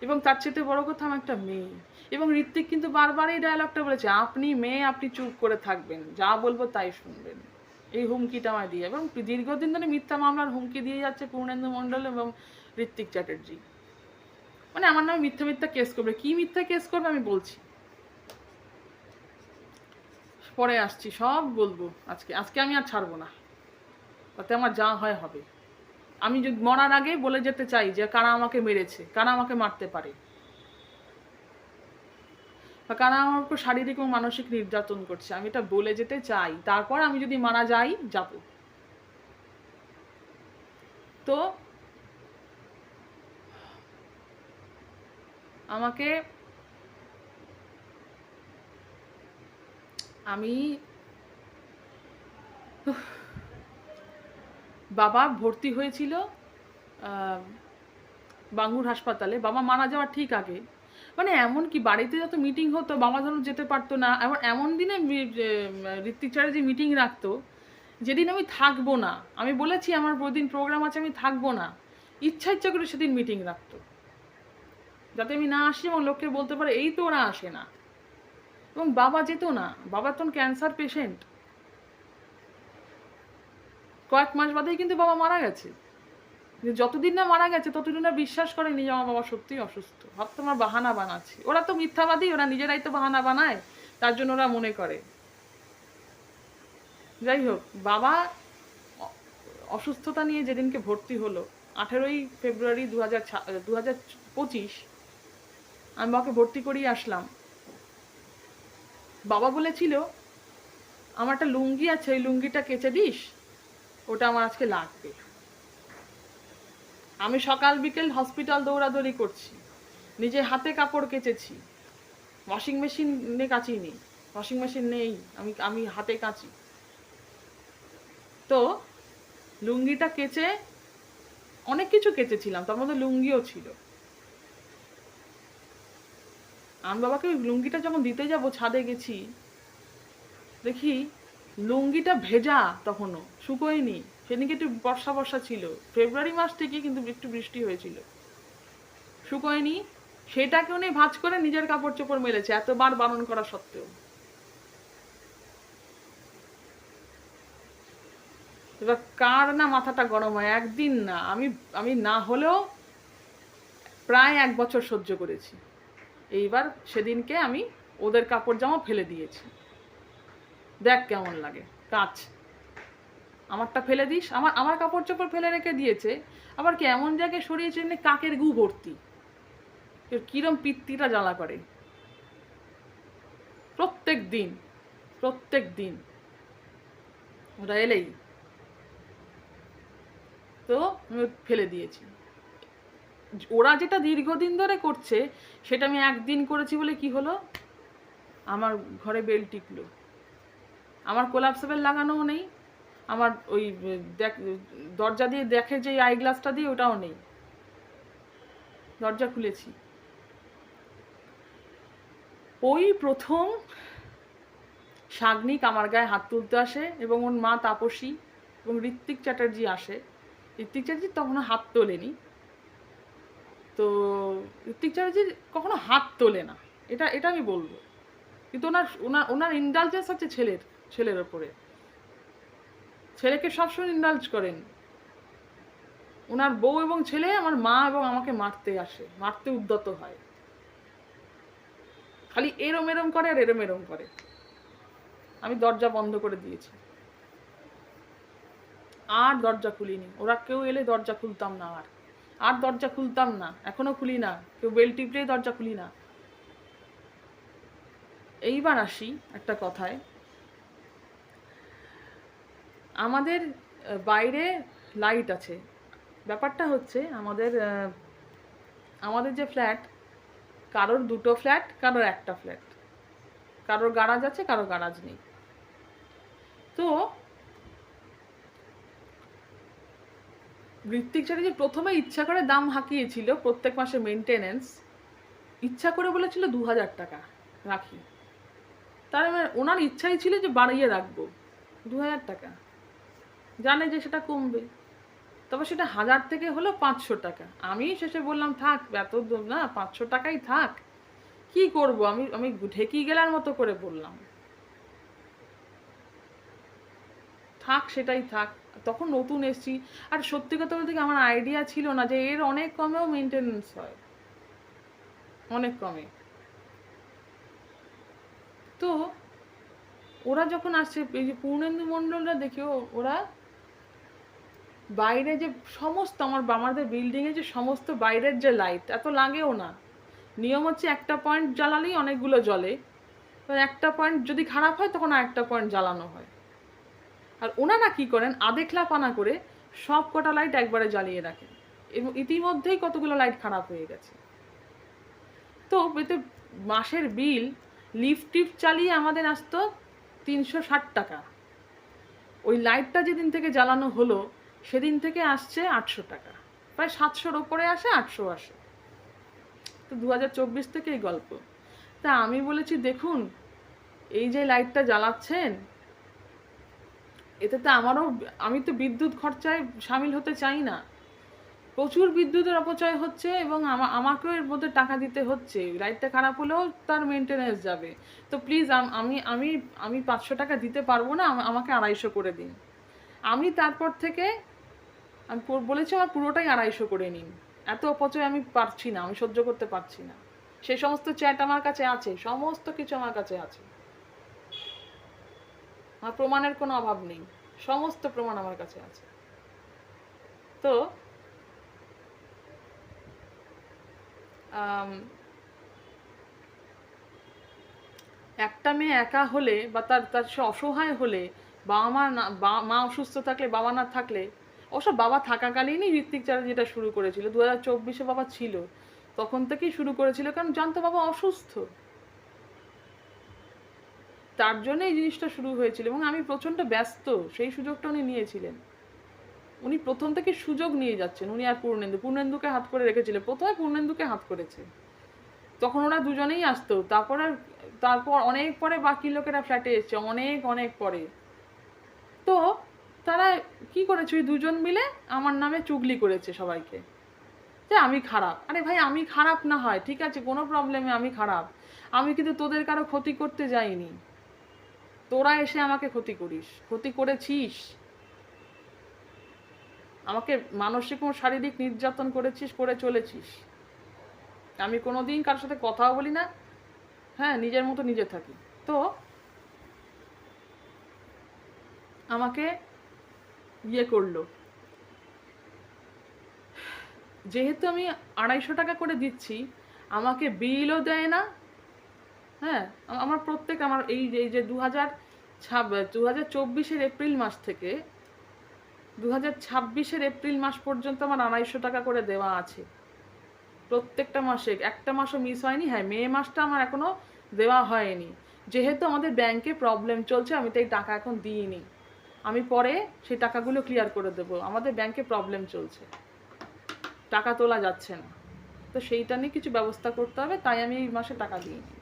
এবং তার চেয়ে বড় কথা আমি একটা মেয়ে। এবং ঋত্বিক কিন্তু বারবার এই ডায়লগটা বলেছে, আপনি মেয়ে, আপনি চুপ করে থাকবেন, যা বলবো তাই শুনবেন, এই হুমকিটা আমায় দিয়ে। এবং দীর্ঘদিন ধরে মিথ্যা মামলার হুমকি দিয়ে যাচ্ছে পূর্ণেন্দু মণ্ডল এবং ঋত্বিক চ্যাটার্জি। মানে আমার নামে মিথ্যা কেস করবে, কি মিথ্যা কেস করবে আমি বলছি, পরে আসছি, সব বলবো। আজকে আমি আর ছাড়বো না, তাতে আমার যা হয় হবে। আমি যদি মরার আগে বলে যেতে চাই যে কারা আমাকে মেরেছে, কারা আমাকে মারতে পারে, বা কারা আমার উপর শারীরিক এবং মানসিক নির্যাতন করছে, আমি এটা বলে যেতে চাই। তারপর আমি যদি মারা যাই, যাব। তো আমাকে, আমি বাবা ভর্তি হয়েছিল বাঙ্গুর হাসপাতালে, বাবা মারা যাওয়ার ঠিক আগে। মানে এমন কি বাড়িতে যত মিটিং হতো বাবা ধরুন যেতে পারতো না, এমন এমন দিনে ঋত্বিক চ্যাটার্জি মিটিং রাখতো যেদিন আমি থাকবো না, আমি বলেছি আমার দিন প্রোগ্রাম আছে আমি থাকবো না, ইচ্ছা ইচ্ছা করে সেদিন মিটিং রাখতো যাতে আমি না আসি এবং লোককে বলতে পারে এই তো ওরা আসে না। এবং বাবা যেত না, বাবা তখন ক্যান্সার পেশেন্ট, কয়েক মাস বাদেই কিন্তু বাবা মারা গেছে। যতদিন না মারা গেছে ততদিন না বিশ্বাস করেনি যে আমার বাবা সত্যিই অসুস্থ, ভাবতো আমার বাহানা বানাচ্ছি। ওরা তো মিথ্যাবাদী, ওরা নিজেরাই তো বাহানা বানায়, তার জন্য ওরা মনে করে। যাই হোক, বাবা অসুস্থতা নিয়ে যেদিনকে ভর্তি হলো 18ই ফেব্রুয়ারি 2025, আমি বাবাকে ভর্তি করিয়ে আসলাম। বাবা বলেছিল আমার একটা লুঙ্গি আছে, ওই লুঙ্গিটা কেচে দিস, ওটা আমার আজকে লাগবে। আমি সকাল বিকেল হসপিটাল দৌড়াদৌড়ি করছি, নিজে হাতে কাপড় কেচেছি, ওয়াশিং মেশিনে কাচিনি, ওয়াশিং মেশিন নেই, আমি হাতে কাচি। তো লুঙ্গিটা কেচে অনেক কিছু কেচেছিলাম, তার মধ্যে লুঙ্গিও ছিল। আমি বাবাকে ওই লুঙ্গিটা যখন দিতে যাব ছাদে গেছি, দেখি লুঙ্গিটা ভেজা, তখনও শুকোয়নি। সেদিনকে একটু বর্ষা বর্ষা ছিল, ফেব্রুয়ারি মাস থেকে, কিন্তু একটু বৃষ্টি হয়েছিল, শুকোয়নি। সেটাকে উনি ভাঁজ করে নিজের কাপড় চোপড় মেলেছে, এতবার বারণ করা সত্ত্বেও। এবার কার না মাথাটা গরম হয়, একদিন না, আমি না হলেও প্রায় 1 বছর সহ্য করেছি। এইবার সেদিনকে আমি ওদের কাপড় জামা ফেলে দিয়েছি, দেখ কেমন লাগে, কাচ আমারটা ফেলে দিস। আমার কাপড় চোপড় ফেলে রেখে দিয়েছে, আবার কি এমন জায়গায় সরিয়েছে কাকের গু ভর্তি, কিরম পিত্তিটা জ্বালা করে প্রত্যেক দিন ওরা এলেই। তো আমি ফেলে দিয়েছি। ওরা যেটা দীর্ঘদিন ধরে করছে সেটা আমি একদিন করেছি বলে কি হলো, আমার ঘরে বেল টিকলো, আমার কোলাপসেবল লাগানোও নেই, আমার ওই দরজা দিয়ে দেখে যে আই গ্লাসটা দিয়ে ওটাও নেই, দরজা খুলেছি। ওই প্রথম সাগ্নিক আমার গায়ে হাত তুলতে আসে এবং ওর মা তাপসী এবং ঋত্বিক চ্যাটার্জি আসে। ঋত্বিক চ্যাটার্জি তখনও হাত তোলেনি, তো ঋত্বিক চ্যাটার্জি কখনো হাত তোলে না, এটা আমি বলবো। কিন্তু ওনার ইন্ডালজেন্স আছে ছেলের ওপরে, ছেলেকে সবসময় ইন্ডালজ করেন। ওনার বউ এবং ছেলে আমার মা এবং আমাকে মারতে উদ্যত হয়, খালি এরম এরম করে আর এরম করে। আমি দরজা বন্ধ করে দিয়েছি, আর দরজা খুলিনি। ওরা কেউ এলে দরজা খুলতাম না, আর দরজা খুলতাম না, এখনো খুলি না, কেউ বেল টিপলেই দরজা খুলি না। এইবার আসি একটা কথায়, আমাদের বাইরে লাইট আছে। ব্যাপারটা হচ্ছে আমাদের যে ফ্ল্যাট, কারোর 2টো ফ্ল্যাট, কারোর 1টা ফ্ল্যাট, কারোর গারাজ আছে, কারোর গারাজ নেই। তো ঋত্বিক চ্যাটার্জি প্রথমে ইচ্ছা করে দাম হাঁকিয়েছিল প্রত্যেক মাসে মেনটেনেন্স, ইচ্ছা করে বলেছিল 2000 টাকা রাখি। তার মানে ওনার ইচ্ছাই ছিল যে বাড়িয়ে রাখবো 2000 টাকা, জানে যে সেটা কমবে। তবে সেটা 1000 থেকে হলো 500 টাকা। আমি শেষে বললাম থাক, এত না, 500 টাকাই থাক, কি করব। আমি ঢেকি গেলার মতো করে বললাম থাক, সেটাই থাক। তখন নতুন এসছি, আর সত্যি কথা বলতে কি আমার আইডিয়া ছিল না যে এর অনেক কমেও মেনটেনেন্স হয়, অনেক কমে। তো ওরা যখন আসছে, এই যে পূর্ণেন্দু মণ্ডলরা দেখেও, ওরা বাইরে যে সমস্ত আমাদের বিল্ডিংয়ে যে সমস্ত বাইরের যে লাইট, এত লাগেও না। নিয়ম হচ্ছে একটা পয়েন্ট জ্বালালেই অনেকগুলো জ্বলে, একটা পয়েন্ট যদি খারাপ হয় তখন আরেকটা পয়েন্ট জ্বালানো হয়। আর ওনারা কি করেন, আদেখলাপানা করে সব কটা লাইট একবারে জ্বালিয়ে রাখেন, এবং ইতিমধ্যেই কতগুলো লাইট খারাপ হয়ে গেছে। তো এতে মাসের বিল লিফট টিফট চালিয়ে আমাদের আসতো 360 টাকা। ওই লাইটটা যেদিন থেকে জ্বালানো হলো সেদিন থেকে আসছে 800 টাকা, প্রায় 700-র ওপরে আসে, 800 আসে। তো 2024 থেকে এই গল্প। তা আমি বলেছি দেখুন, এই যে লাইটটা জ্বালাচ্ছেন, এতে তো আমারও, আমি তো বিদ্যুৎ খরচায় সামিল হতে চাই না। প্রচুর বিদ্যুতের অপচয় হচ্ছে এবং আমাকেও এর মধ্যে টাকা দিতে হচ্ছে। লাইটটা খারাপ হলেও তার মেনটেনেন্স যাবে। তো প্লিজ আমি আমি আমি 500 টাকা দিতে পারবো না, আমাকে 250 করে দিন। আমি তারপর থেকে আমি বলেছি আমার পুরোটাই 250 করে নিন। এত অপচয় আমি পারছি না, আমি সহ্য করতে পারছি না। সেই সমস্ত চ্যাট আমার কাছে আছে, সমস্ত কিছু আমার কাছে আছে, আমার প্রমাণের কোনো অভাব নেই, সমস্ত প্রমাণ আমার কাছে আছে। তো একটা মেয়ে একা হলে বা তার তার সে অসহায় হলে, বাবা মা না, মা অসুস্থ থাকলে, বাবা না থাকলে, অবশ্য বাবা থাকাকালীনই ঋত্বিক চ্যাটার্জিটা শুরু করেছিল, 2024-এ বাবা ছিল, তখন থেকেই শুরু করেছিল, কারণ জানতো বাবা অসুস্থ, তার জন্য এই জিনিসটা শুরু হয়েছিল। এবং আমি প্রচণ্ড ব্যস্ত, সেই সুযোগটা উনি নিয়েছিলেন। উনি প্রথম থেকে সুযোগ নিয়ে যাচ্ছেন, উনি আর পূর্ণেন্দুকে হাত করে রেখেছিলেন, প্রথমে পূর্ণেন্দুকে হাত করেছে, তখন ওরা দুজনেই আসতো, তারপর অনেক পরে বাকি লোকেরা ফ্ল্যাটে এসছে, অনেক অনেক পরে। তো তারা কি করেছে, ওই দুজন মিলে আমার নামে চুগলি করেছে সবাইকে, যে আমি খারাপ। আরে ভাই, আমি খারাপ না হয় ঠিক আছে, কোনো প্রবলেমে আমি খারাপ, আমি কিন্তু তোদের কারো ক্ষতি করতে যাইনি, তোরা এসে আমাকে ক্ষতি করিস, ক্ষতি করেছিস, আমাকে মানসিক ও শারীরিক নির্যাতন করেছিস, করে চলেছিস। আমি কোনোদিন কারোর সাথে কথাও বলি না, হ্যাঁ, নিজের মতো নিজে থাকি। তো আমাকে ইয়ে করলো, যেহেতু আমি 250 টাকা করে দিচ্ছি, আমাকে বিলও দেয় না। হ্যাঁ, আমার আমার এই যে 2024-এর এপ্রিল মাস থেকে 2026-এর এপ্রিল মাস পর্যন্ত আমার 250 টাকা করে দেওয়া আছে প্রত্যেকটা মাসে, একটা মাসও মিস হয়নি। হ্যাঁ, মে মাসটা আমার এখনো দেওয়া হয়নি, যেহেতু আমাদের ব্যাংকে প্রবলেম চলছে, আমি তো এই টাকা এখন দিইনি, আমি পরে সেই টাকাগুলো ক্লিয়ার করে দেবো। আমাদের ব্যাংকে প্রবলেম চলছে, টাকা তোলা যাচ্ছে না, তো সেইটা নিয়ে কিছু ব্যবস্থা করতে হবে, তাই আমি এই মাসে টাকা দিইনি।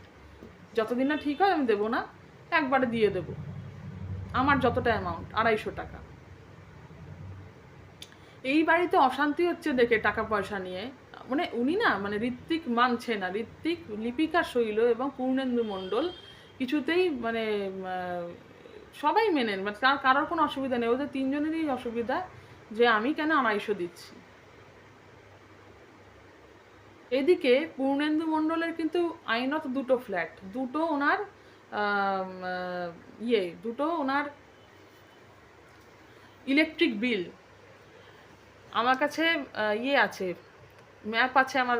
যতদিন না ঠিক হয় আমি দেবো না, একবারে দিয়ে দেবো আমার যতটা অ্যামাউন্ট, 250 টাকা। এই বাড়িতে অশান্তি হচ্ছে দেখে টাকা পয়সা নিয়ে, মানে উনি না, মানে ঋত্বিক মানছে না, ঋত্বিক, লিপিকা শৈল এবং পূর্ণেন্দু মণ্ডল কিছুতেই মানে সবাই মেনেন, মানে তার কারোর কোনো অসুবিধা নেই, ওদের তিনজনেরই অসুবিধা যে আমি কেন 250 দিচ্ছি। এদিকে পূর্ণেন্দু মণ্ডলের কিন্তু আইনত দুটো ফ্ল্যাট, দুটো ওনার দুটো ওনার ইলেকট্রিক বিল আমার কাছে আছে, ম্যাপ আছে আমার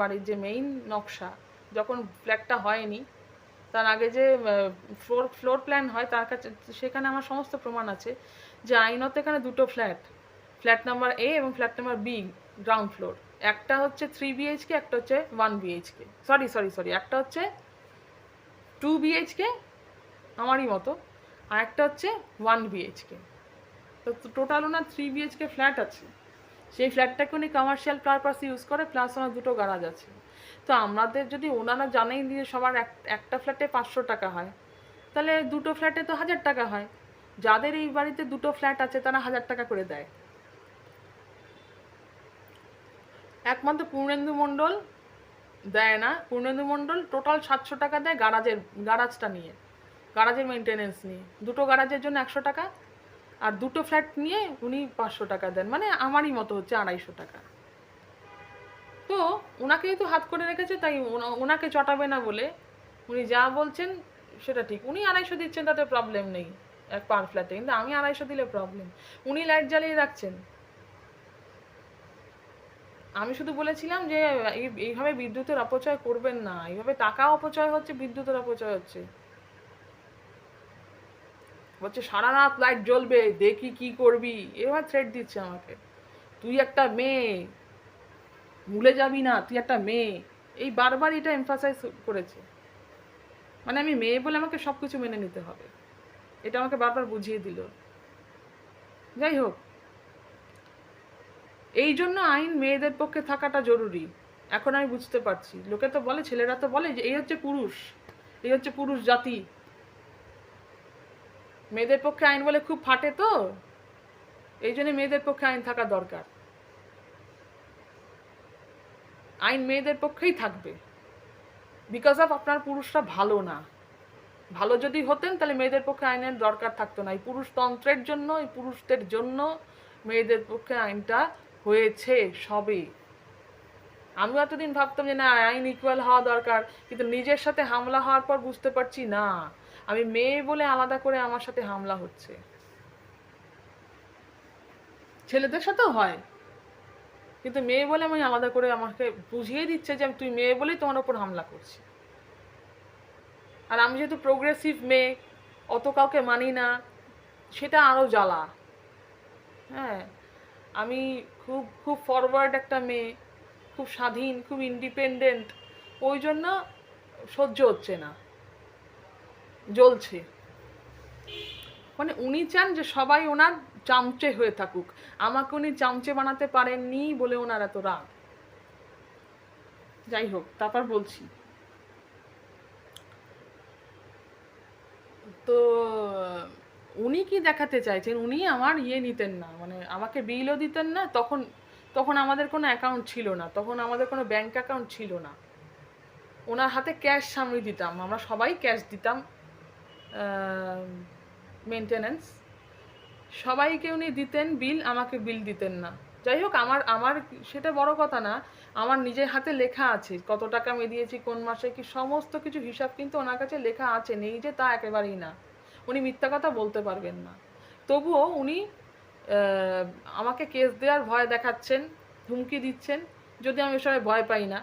বাড়ির যে মেইন নকশা, যখন ফ্ল্যাটটা হয়নি তার আগে যে ফ্লোর প্ল্যান হয়, তার কাছে সেখানে আমার সমস্ত প্রমাণ আছে যে আইনত এখানে দুটো ফ্ল্যাট নাম্বার এ এবং flat number B, ground floor, একটা হচ্ছে 3 BHK, একটা হচ্ছে 1 BHK, সরি একটা হচ্ছে 2 BHK আমারই মতো, আর একটা হচ্ছে 1 BHK। তো টোটাল ওনার 3 BHK ফ্ল্যাট আছে, সেই ফ্ল্যাটটাকে উনি কমার্শিয়াল পারপাসে ইউজ করে, প্লাস ওনার দুটো গ্যারাজ আছে। তো আমাদের যদি ওনারা জানেই দিয়ে সবার একটা ফ্ল্যাটে 500 টাকা হয়, তাহলে দুটো ফ্ল্যাটে তো 1000 টাকা হয়। যাদের এই বাড়িতে দুটো ফ্ল্যাট আছে তারা 1000 টাকা করে দেয়। একমাত্র পূর্ণেন্দু মণ্ডল দেয় না, পূর্ণেন্দু মণ্ডল টোটাল 700 টাকা দেয় গারাজটা নিয়ে, গারাজের মেনটেনেন্স নিয়ে, দুটো গারাজের জন্য 100 টাকা, আর দুটো ফ্ল্যাট নিয়ে উনি 500 টাকা দেন, মানে আমারই মতো হচ্ছে 250 টাকা। তো ওনাকেই তো হাত করে রেখেছে, তাই ওনাকে চটাবে না বলে উনি যা বলছেন সেটা ঠিক। উনি 250 দিচ্ছেন, তাতে প্রবলেম নেই এক পার ফ্ল্যাটে, কিন্তু আমি 250 দিলে প্রবলেম। উনি লাইট জ্বালিয়ে রাখছেন, আমি শুধু বলেছিলাম যে এইভাবে বিদ্যুতের অপচয় করবেন না, এইভাবে টাকা অপচয় হচ্ছে, বিদ্যুতের অপচয় হচ্ছে। বলছে সারা রাত লাইট জ্বলবে, দেখি কি করবি, এবার থ্রেট দিচ্ছে আমাকে, তুই একটা মেয়ে, ভুলে যাবি না তুই একটা মেয়ে, এই বারবার এটা এমফাসাইজ করেছে, মানে আমি মেয়ে বলে আমাকে সব কিছু মেনে নিতে হবে, এটা আমাকে বারবার বুঝিয়ে দিল। যাই হোক, এই জন্য আইন মেয়েদের পক্ষে থাকাটা জরুরি, এখন আমি বুঝতে পারছি। লোকে তো বলে, ছেলেরা তো বলে যে এই হচ্ছে পুরুষ, এই হচ্ছে পুরুষ জাতি। মেয়েদের পক্ষে আইন বলে খুব ফাটে তো, এই জন্য মেয়েদের পক্ষে আইন থাকা দরকার। আইন মেয়েদের পক্ষেই থাকবে, বিকজ অফ আপনার পুরুষরা ভালো না। ভালো যদি হতেন তাহলে মেয়েদের পক্ষে আইনের দরকার থাকতো না। এই পুরুষতন্ত্রের জন্য, এই পুরুষদের জন্য মেয়েদের পক্ষে আইনটা হয়েছে সবে। আমি এতদিন ভাবতাম যে না, আইন ইকুয়াল হওয়া দরকার, কিন্তু নিজের সাথে হামলা হওয়ার পর বুঝতে পারছি না, আমি মেয়ে বলে আলাদা করে আমার সাথে হামলা হচ্ছে। ছেলেদের সাথেও হয়, কিন্তু মেয়ে বলে আমি আলাদা করে আমাকে বুঝিয়ে দিচ্ছে যে তুই মেয়ে বলেই তোমার ওপর হামলা করছি। আর আমি যেহেতু প্রোগ্রেসিভ মেয়ে, অত কাউকে মানি না, সেটা আরও জ্বালা। হ্যাঁ, আমি খুব খুব ফরওয়ার্ড একটা মেয়ে, খুব স্বাধীন, খুব ইন্ডিপেন্ডেন্ট, ওই জন্য সহ্য হচ্ছে না, জ্বলছে। মানে উনি চান যে সবাই ওনার চামচে হয়ে থাকুক, আমাকে উনি চামচে বানাতে পারেননি বলে ওনার এত রাগ। যাই হোক, তারপর বলছি। তো উনি কি দেখাতে চাইছেন, উনি আমার নিতেন না, মানে আমাকে বিলও দিতেন না। তখন তখন আমাদের কোনো অ্যাকাউন্ট ছিল না, তখন আমাদের কোনো ব্যাংক অ্যাকাউন্ট ছিল না। ওনার হাতে ক্যাশ সামনে দিতাম, আমরা সবাই ক্যাশ দিতাম, মেনটেনেন্স সবাইকে উনি দিতেন বিল, আমাকে বিল দিতেন না। যাই হোক, আমার আমার সেটা বড় কথা না, আমার নিজের হাতে লেখা আছে কত টাকা আমি দিয়েছি, কোন মাসে কি, সমস্ত কিছু হিসাব কিন্তু ওনার কাছে লেখা আছে। নেই যে তা একেবারেই না, উনি মিথ্যা কথা বলতে পারবেন না। তবুও উনি আমাকে কেস দেওয়ার ভয় দেখাচ্ছেন, হুমকি দিচ্ছেন, যদি আমি এসবে ভয় পাই না।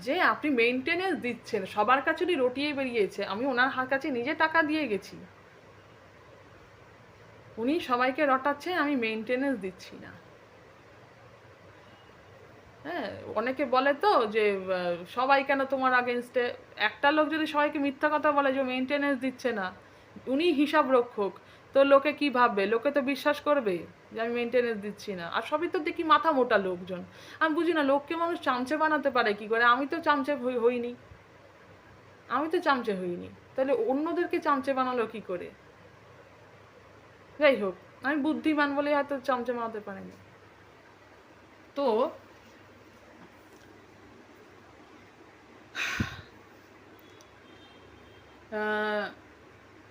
যে আপনি মেনটেনেন্স দিচ্ছেন, সবার কাছে উনি রটিয়ে বেরিয়েছে, আমি ওনার কাছে নিজে টাকা দিয়ে গেছি, উনি সবাইকে রটাচ্ছেন, আমি মেনটেনেন্স দিচ্ছি না। হ্যাঁ, অনেকে বলে তো যে সবাই কেন তোমার আগেনস্টে। একটা লোক যদি সবাইকে মিথ্যা কথা বলে যে মেনটেনেন্স দিচ্ছে না, উনি হিসাব রক্ষক, তো লোকে কি ভাববে? লোকে তো বিশ্বাস করবে যে আমি মেনটেনেন্স দিচ্ছি না। আর সবই তো দেখি মাথা মোটা লোকজন। আমি বুঝি না, লোককে মানুষ চামচে বানাতে পারে কি করে? আমি তো চামচে হইনি, আমি তো চামচে হইনি, তাহলে অন্যদেরকে চামচে বানালো কি করে? যাই হোক, আমি বুদ্ধিমান বলে হয়তো চামচে বানাতে পারিনি। তো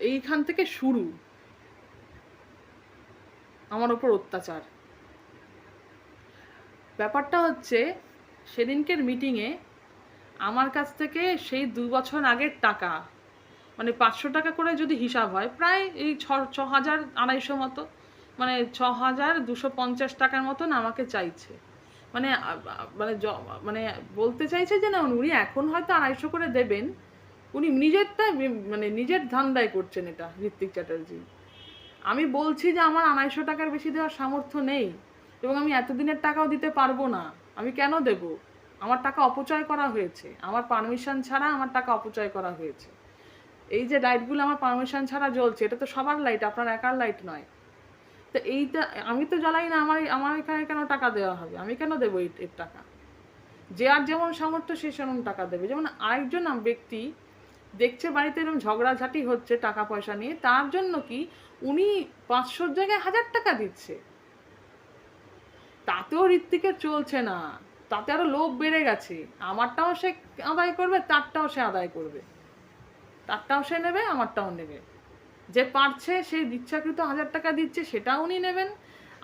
এইখান থেকে শুরু আমার ওপর অত্যাচার। ব্যাপারটা হচ্ছে, সেদিনকের মিটিংয়ে আমার কাছ থেকে সেই 2 বছর আগের টাকা, মানে 500 টাকা করে যদি হিসাব হয়, প্রায় এই 6,250 মতো, মানে 6,250 টাকার মতন আমাকে চাইছে। মানে মানে মানে বলতে চাইছে যে না, উনি এখন হয়তো 250 করে দেবেন, উনি নিজেরটা মানে নিজের ধান্দায় করছেন এটা, ঋত্বিক চ্যাটার্জি। আমি বলছি যে আমার 250 টাকার বেশি দেওয়ার সামর্থ্য নেই, এবং আমি এতদিনের টাকাও দিতে পারবো না। আমি কেন দেব? আমার টাকা অপচয় করা হয়েছে, আমার পারমিশন ছাড়া আমার টাকা অপচয় করা হয়েছে। এই যে লাইটগুলো আমার পারমিশন ছাড়া জ্বলছে, এটা তো সবার লাইট, আপনার একার লাইট নয়। তো এইটা আমি তো জ্বালাই না, আমার আমার এখানে কেন টাকা দেওয়া হবে? আমি কেন দেবো এর টাকা? যে আর যেমন সামর্থ্য সে সেরকম টাকা দেবে। যেমন আরেকজন ব্যক্তি দেখছে বাড়িতে এরকম ঝগড়াঝাটি হচ্ছে টাকা পয়সা নিয়ে, তার জন্য কি উনি 500 জায়গায় 1000 টাকা দিচ্ছে, তাতেও ঋত্বিকের চলছে না, তাতে আরো লোভ বেড়ে গেছে। আমারটাও সে আদায় করবে, তারটাও সে আদায় করবে, তারটাও সে নেবে, আমারটাও নেবে। যে পারছে সে ইচ্ছাকৃত 1000 টাকা দিচ্ছে, সেটাও উনি নেবেন।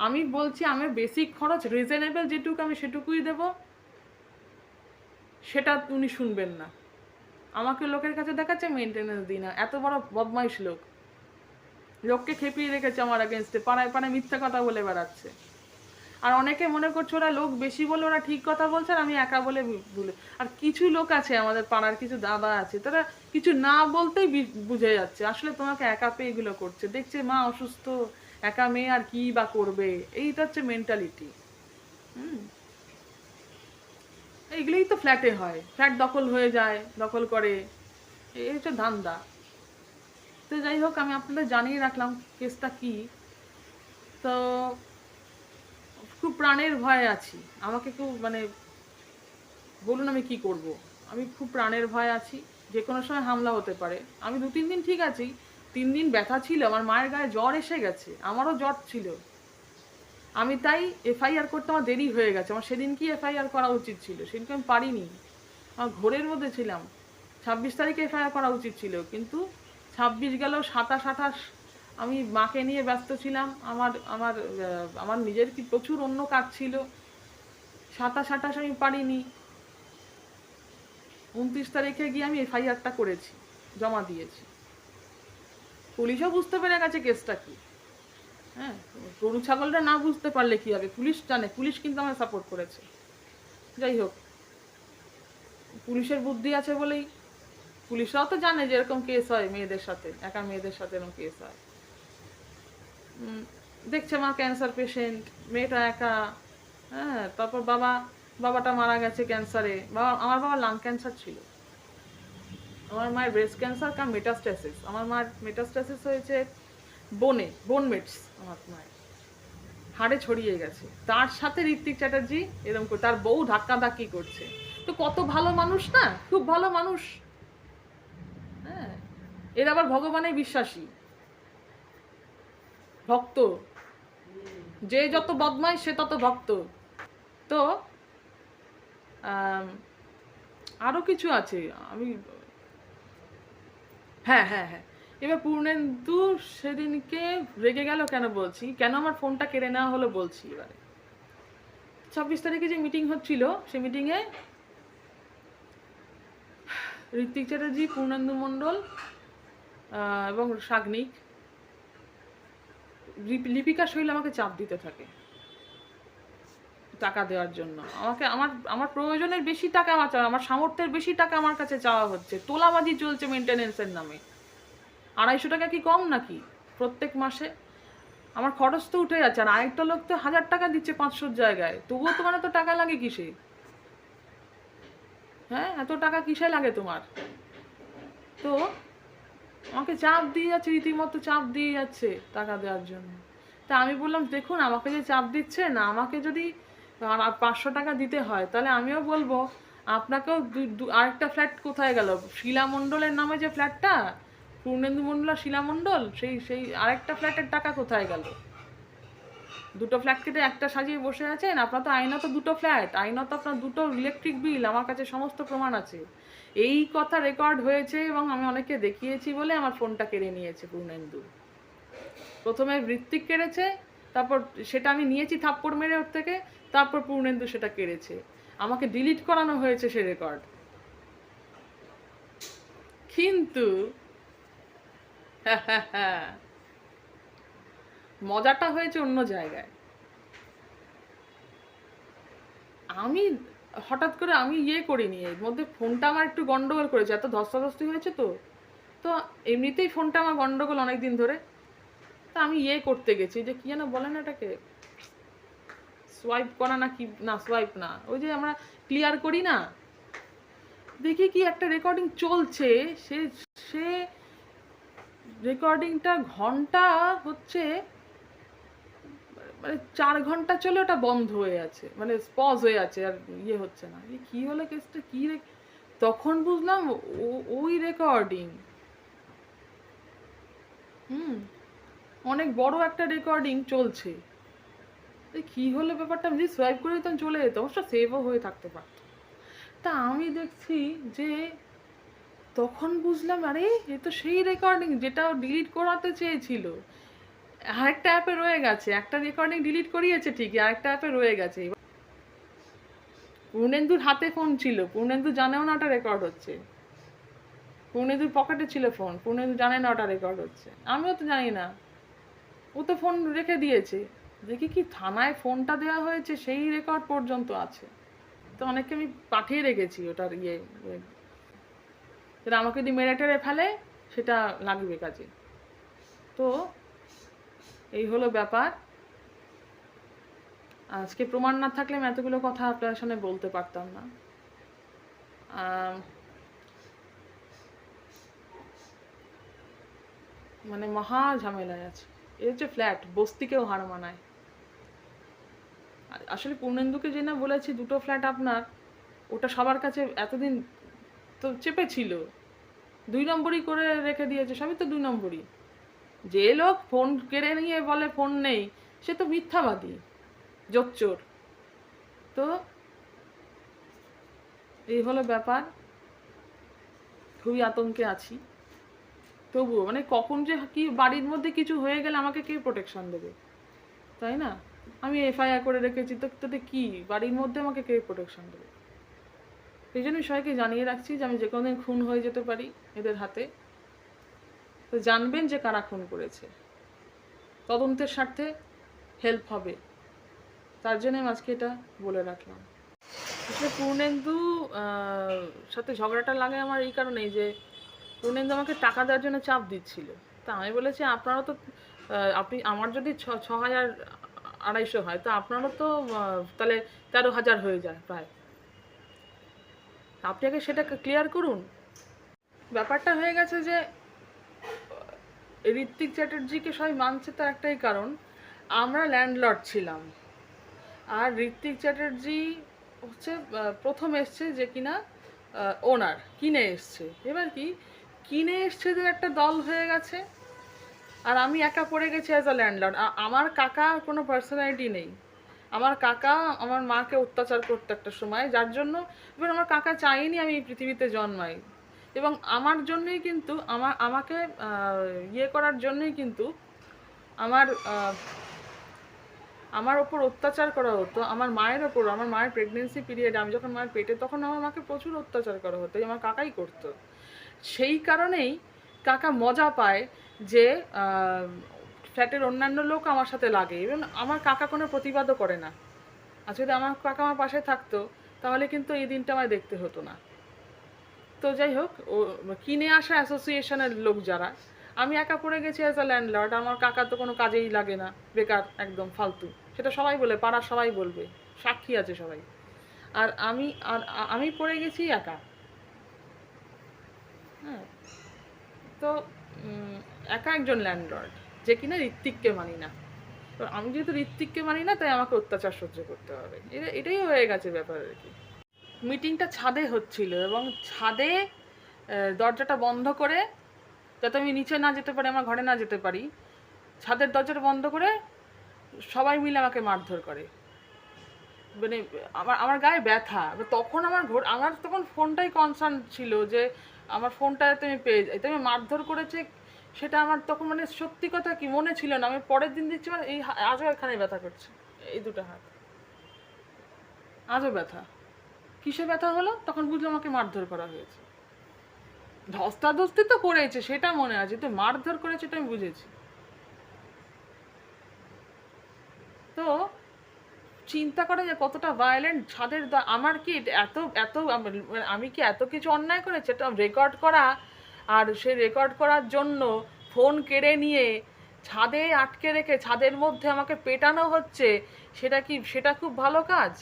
আমি বলছি আমার বেসিক খরচ রিজনেবল যেটুকু, আমি সেটুকুই দেব, সেটা উনি শুনবেন না। আমাকে লোকের কাছে দেখাচ্ছে মেনটেনেন্স দিই না। এত বড় বদমাইশ লোক, লোককে খেপিয়ে রেখেছে আমার আগেনস্টে, পাড়ায় পাড়ায় মিথ্যা কথা বলে বেড়াচ্ছে। আর অনেকে মনে করছে ওরা লোক বেশি বলে ওরা ঠিক কথা বলছে, আর আমি একা বলে ভুলে। আর কিছু লোক আছে, আমাদের পাড়ার কিছু দাদা আছে, তারা কিছু না বলতেই বুঝে যাচ্ছে আসলে তোমাকে একা পেয়ে এগুলো করছে। দেখছে মা অসুস্থ, একা মেয়ে, আর কি বা করবে, এইটা হচ্ছে মেন্টালিটি। এইগুলোই তো ফ্ল্যাটে হয়, ফ্ল্যাট দখল হয়ে যায়, দখল করে, এই হচ্ছে ধান্দা। তো যাই হোক, আমি আপনাদের জানিয়ে রাখলাম কেসটা কি। তো খুব প্রাণের ভয়ে আছি, আমাকে খুব মানে বলুন আমি কি করব? আমি খুব প্রাণের ভয় আছি, যে কোনো সময় হামলা হতে পারে। আমি 2-3 দিন ঠিক আছি, 3 দিন ব্যথা ছিল, আমার মায়ের গায়ে জ্বর এসে গেছে, আমারও জ্বর ছিল। আমি তাই এফআইআর করতে আমার দেরি হয়ে গেছে, আমার সেদিনকেই এফআইআর করা উচিত ছিল, সেদিনকে আমি পারিনি, আমার ঘোরের মধ্যে ছিলাম। 26 তারিখে এফআইআর করা উচিত ছিল, কিন্তু 26 গেল, 27-28 আমি মাকে নিয়ে ব্যস্ত ছিলাম, আমার আমার আমার নিজের কি প্রচুর অন্য কাজ ছিল, 27-28 আমি পারিনি। 29 তারিখে গিয়ে আমি এফআইআরটা করেছি, জমা দিয়েছি। পুলিশও বুঝতে পেরে গেছে কেসটা কি। হ্যাঁ, গরু ছাগলটা না বুঝতে পারলে কি হবে, পুলিশ জানে, পুলিশ কিন্তু আমায় সাপোর্ট করেছে। যাই হোক, পুলিশের বুদ্ধি আছে বলেই, পুলিশরাও তো জানে যে এরকম কেস হয় মেয়েদের সাথে, একা মেয়েদের সাথে এরকম কেস হয়। দেখছে মা ক্যান্সার পেশেন্ট, মেয়েটা একা। হ্যাঁ, তারপর বাবাটা মারা গেছে ক্যান্সারে, আমার বাবা লাং ক্যান্সার ছিল, আমার মায়ের ব্রেস্ট ক্যান্সার কাম মেটাস্ট্যাসিস, আমার মার মেটাস্ট্যাসিস হয়েছে বোন মেটস, আমার মায়ের হাড়ে ছড়িয়ে গেছে। তার সাথে ঋত্বিক চ্যাটার্জি এরকম করে, তার বউ ধাক্কাধাক্কি করছে। তো কত ভালো মানুষ না, খুব ভালো মানুষ। হ্যাঁ, এর আবার ভগবানের বিশ্বাসী ভক্ত, যে যত বদমাই সে তত ভক্ত। তো আরো কিছু আছে, আমি হ্যাঁ হ্যাঁ হ্যাঁ, এবার পূর্ণেন্দু সেদিনকে রেগে গেল কেন বলছি, কেন আমার ফোনটা কেড়ে নেওয়া হলো বলছি। এবারে 26 তারিখে যে মিটিং হচ্ছিল, সেই মিটিংয়ে ঋত্বিক চ্যাটার্জি, পূর্ণেন্দু মণ্ডল এবং সাগ্নিক, লিপিকা শৈল আমাকে চাপ দিতে থাকে টাকা দেওয়ার জন্য। আমাকে আমার প্রয়োজনের বেশি টাকা আমার সামর্থ্যের বেশি টাকা আমার কাছে চাওয়া হচ্ছে, তোলাবাজি চলছে মেনটেনেন্সের নামে। 250 টাকা কি কম নাকি প্রত্যেক মাসে? আমার খরচ তো উঠে যাচ্ছে, আর আরেকটা লোক তো 1000 টাকা দিচ্ছে 500 জায়গায়, তবুও তোমার এত টাকা লাগে কিসে? হ্যাঁ, এত টাকা কিসে লাগে তোমার? তো আমাকে চাপ দিয়ে যাচ্ছে, রীতিমতো চাপ দিয়ে যাচ্ছে টাকা দেওয়ার জন্য। তা আমি বললাম, দেখুন আমাকে যে চাপ দিচ্ছে না, আমাকে যদি 500 টাকা দিতে হয়, তাহলে আমিও বলবো আপনাকেও আরেকটা ফ্ল্যাট কোথায় গেল, শিলা মণ্ডলের নামে যে ফ্ল্যাটটা, পূর্ণেন্দু মণ্ডল আর শিলা মণ্ডল, সেই আরেকটা ফ্ল্যাটের টাকা কোথায় গেল? দুটো ফ্ল্যাট কেটে একটা সাজিয়ে বসে আছেন, আপনার তো আইনত দুটো ফ্ল্যাট, আইনত আপনার দুটো ইলেকট্রিক বিল, আমার কাছে সমস্ত প্রমাণ আছে। এই কথা রেকর্ড হয়েছে এবং আমি অনেককে দেখিয়েছি বলে আমার ফোনটা কেড়ে নিয়েছে পূর্ণেন্দু। প্রথমে ঋত্বিক কেড়েছে, তারপর সেটা আমি নিয়েছি থাপ্পড় মেরে ওর থেকে, তারপর পূর্ণেন্দু সেটা কেড়েছে, আমাকে ডিলিট করানো হয়েছে সে রেকর্ড। কিন্তু মজাটা হয়েছে অন্য জায়গায়। আমি হঠাৎ করে আমি করিনি, এর মধ্যে ফোনটা আমার একটু গন্ডগোল করেছে, এত ধস্তাধস্তি হয়েছে তো। তো এমনিতেই ফোনটা আমার গন্ডগোল অনেক দিন ধরে। তা আমি করতে গেছি, যে কি যেন বলে না এটাকে, সোয়াইপ করা না কি, না সোয়াইপ না, ওই যে আমরা ক্লিয়ার করি না, দেখি কি একটা রেকর্ডিং চলছে, সে সে রেকর্ডিংটা ঘন্টা হচ্ছে, মানে 4 ঘন্টা চলে ওটা বন্ধ হয়ে আছে, মানে পজ হয়ে আছে, আর হচ্ছে না। কি হলো কেসটা কি তখন বুঝলাম ওই রেকর্ডিং। অনেক বড় একটা রেকর্ডিং চলছে। কি হলো ব্যাপারটা, আমি যদি সোয়াইপ করে দিতাম চলে যেত, অবশ্য সেভও হয়ে থাকতে পারত। তা আমি দেখছি যে তখন বুঝলাম, আরে এ তো সেই রেকর্ডিং যেটা ডিলিট করাতে চেয়েছিল, আরেকটা অ্যাপে রয়ে গেছে। একটা রেকর্ডিং ডিলিট করিয়েছে ঠিকই, আরেকটা অ্যাপে রয়ে গেছে। পূর্ণেন্দুর হাতে ফোন ছিল, পূর্ণেন্দু জানেও না ওটা রেকর্ড হচ্ছে, পূর্ণেন্দুর পকেটে ছিল ফোন, পূর্ণেন্দু জানে না ওটা রেকর্ড হচ্ছে, আমিও তো জানি না। ও তো ফোন রেখে দিয়েছে, দেখি কি থানায় ফোনটা দেওয়া হয়েছে, সেই রেকর্ড পর্যন্ত আছে। তো অনেককে আমি পাঠিয়ে রেখেছি ওটার যেটা আমাকে যদি মেরে টেরে ফেলে সেটা লাগবে কাজে। তো এই হলো ব্যাপার। আজকে প্রমাণ না থাকলে আমি এতগুলো কথা আপনার সামনে বলতে পারতাম না। মানে মহা ঝামেলায় আছে। এর হচ্ছে ফ্ল্যাট, বস্তিকেও হার মানায়। আসলে পূর্ণেন্দুকে যে না বলেছি দুটো ফ্ল্যাট আপনার, ওটা সবার কাছে এতদিন তো চেপে ছিল, 2 নম্বরই করে রেখে দিয়েছে, সবই তো 2 নম্বরই। যে লোক ফোন কেড়ে নিয়ে বলে ফোন নেই, সে তো মিথ্যাবাদী, জোচ্চোর। তো এই হলো ব্যাপার, খুবই আতঙ্কে আছি। তবুও মানে কখন যে কি বাড়ির মধ্যে কিছু হয়ে গেলে আমাকে কে প্রোটেকশন দেবে, তাই না? আমি এফআইআর করে রেখেছি, তো তাতে কি, বাড়ির মধ্যে আমাকে কে প্রোটেকশন দেবে? এই জন্য সবাইকে জানিয়ে রাখছি যে আমি যে কোনো দিন খুন হয়ে যেতে পারি এদের হাতে। তো জানবেন যে কারা খুন করেছে, তদন্তের স্বার্থে হেল্প হবে, তার জন্য আমি আজকে এটা বলে রাখলাম। আসলে পূর্ণেন্দু সাথে ঝগড়াটা লাগে আমার এই কারণেই যে পূর্ণেন্দু আমাকে টাকা দেওয়ার জন্য চাপ দিচ্ছিল। তা আমি বলেছি আপনারও তো আপনি, আমার যদি 6,250 হয়, তো আপনারও তো তাহলে 13,000 হয়ে যায় প্রায়, আপনি আগে সেটা ক্লিয়ার করুন। ব্যাপারটা হয়ে গেছে যে ঋত্বিক চ্যাটার্জিকে সবাই মানছে, তার একটাই কারণ, আমরা ল্যান্ডলর্ড ছিলাম, আর ঋত্বিক চ্যাটার্জি হচ্ছে প্রথম এসছে যে কিনা ওনার কিনে এসছে। এবার কি কিনে এসছে যে একটা দল হয়ে গেছে, আর আমি একা পড়ে গেছি অ্যাজ আ ল্যান্ডলর্ড। আমার কাকা কোনো পার্সোনালিটি নেই, আমার কাকা আমার মাকে অত্যাচার করতো একটা সময়, যার জন্য এবার আমার কাকা চাইনি আমি এই পৃথিবীতে জন্মাই, এবং আমার জন্যই কিন্তু আমাকে ইয়ে করার জন্যই কিন্তু আমার আমার ওপর অত্যাচার করা হতো, আমার মায়ের ওপর। আমার মায়ের প্রেগনেন্সি পিরিয়ডে আমি যখন মায়ের পেটে, তখন আমার মাকে প্রচুর অত্যাচার করা হতো, আমার কাকাই করতো। সেই কারণেই কাকা মজা পায় যে ফ্ল্যাটের অন্যান্য লোক আমার সাথে লাগে, এবং আমার কাকা কোনো প্রতিবাদও করে না। আর যদি আমার কাকা আমার পাশে থাকতো তাহলে কিন্তু এই দিনটা আমায় দেখতে হতো না। তো যাই হোক, ও কিনে আসা অ্যাসোসিয়েশনের লোক যারা, আমি একা পড়ে গেছি অ্যাজ আ ল্যান্ডলর্ড, আমার কাকা তো কোনো কাজেই লাগে না, বেকার একদম ফালতু, সেটা সবাই বলে, পাড়ার সবাই বলবে, সাক্ষী আছে সবাই। আর আমি পড়ে গেছি একা। হ্যাঁ, তো একা একজন ল্যান্ডলর্ড, যে কিনা ঋত্বিককে মানি না। তো আমি যেহেতু ঋত্বিককে মানি না, তাই আমাকে অত্যাচার সহ্য করতে হবে, এটাই হয়ে গেছে ব্যাপার আর কি। মিটিংটা ছাদে হচ্ছিল, এবং ছাদে দরজাটা বন্ধ করে, যাতে আমি নিচে না যেতে পারি, আমার ঘরে না যেতে পারি, ছাদের দরজাটা বন্ধ করে সবাই মিলে আমাকে মারধর করে। মানে আমার গায়ে ব্যথা। তখন আমার তখন ফোনটাই কনসার্ন ছিল যে আমার ফোনটা যাতে আমি পেয়ে যাই, তাই আমি মারধর করেছে, সেটা আমার তখন মানে সত্যি কথা কি মনে ছিল না। আমি পরের দিন দেখছি মানে এই আজও এখানে ব্যথা করছে, এই দুটো হাত আজও ব্যথা। কিসে ব্যথা হলো তখন বুঝলাম আমাকে মারধর করা হয়েছে। ধস্তাধস্তি তো করেছে সেটা মনে আছে, তো মারধর করেছে এটা আমি বুঝেছি। তো চিন্তা করে যে কতটা ভায়োলেন্ট ছাদের আমার কি এত এত আমি কি এত কিছু অন্যায় করেছি? এটা রেকর্ড করা, আর সে রেকর্ড করার জন্য ফোন কেড়ে নিয়ে ছাদে আটকে রেখে ছাদের মধ্যে আমাকে পেটানো হচ্ছে, সেটা খুব ভালো কাজ?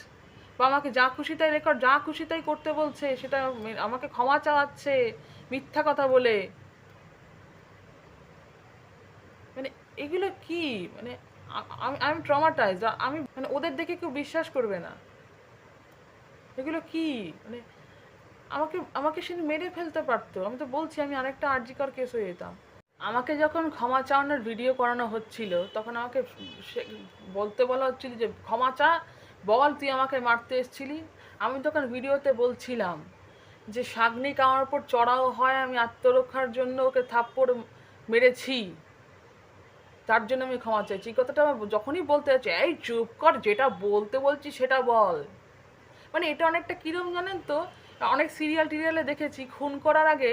বা আমাকে যা খুশি তাই যা খুশি তাই করতে বলছে, সেটা আমাকে ক্ষমা চাওয়াচ্ছে মিথ্যা কথা বলে, মানে এগুলো কি? মানে আমি ট্রমাটাইজ, আমি মানে ওদের দেখে কেউ বিশ্বাস করবে না, এগুলো কি? মানে আমাকে আমাকে সে মেরে ফেলতে পারতো, আমি তো বলছি আমি আরেকটা আরজিকর কেস হয়ে যেতাম। আমাকে যখন ক্ষমা চাওয়ানোর ভিডিও করানো হচ্ছিল, তখন আমাকে বলতে বলা হচ্ছিল যে ক্ষমা চা, বল তুই আমাকে মারতে এসেছিলি। আমি তখন ভিডিওতে বলছিলাম যে শাগনিক আমার উপর চড়াও হয়, আমি আত্মরক্ষার জন্য ওকে থাপ্পড় মেরেছি, তার জন্য আমি ক্ষমা চাইছি। এই কথাটা আমার যখনই বলতে যাচ্ছি, এই চুপ কর, যেটা বলতে বলছি সেটা বল। মানে এটা অনেকটা কিরম জানেন তো, অনেক সিরিয়ালে দেখেছি খুন করার আগে,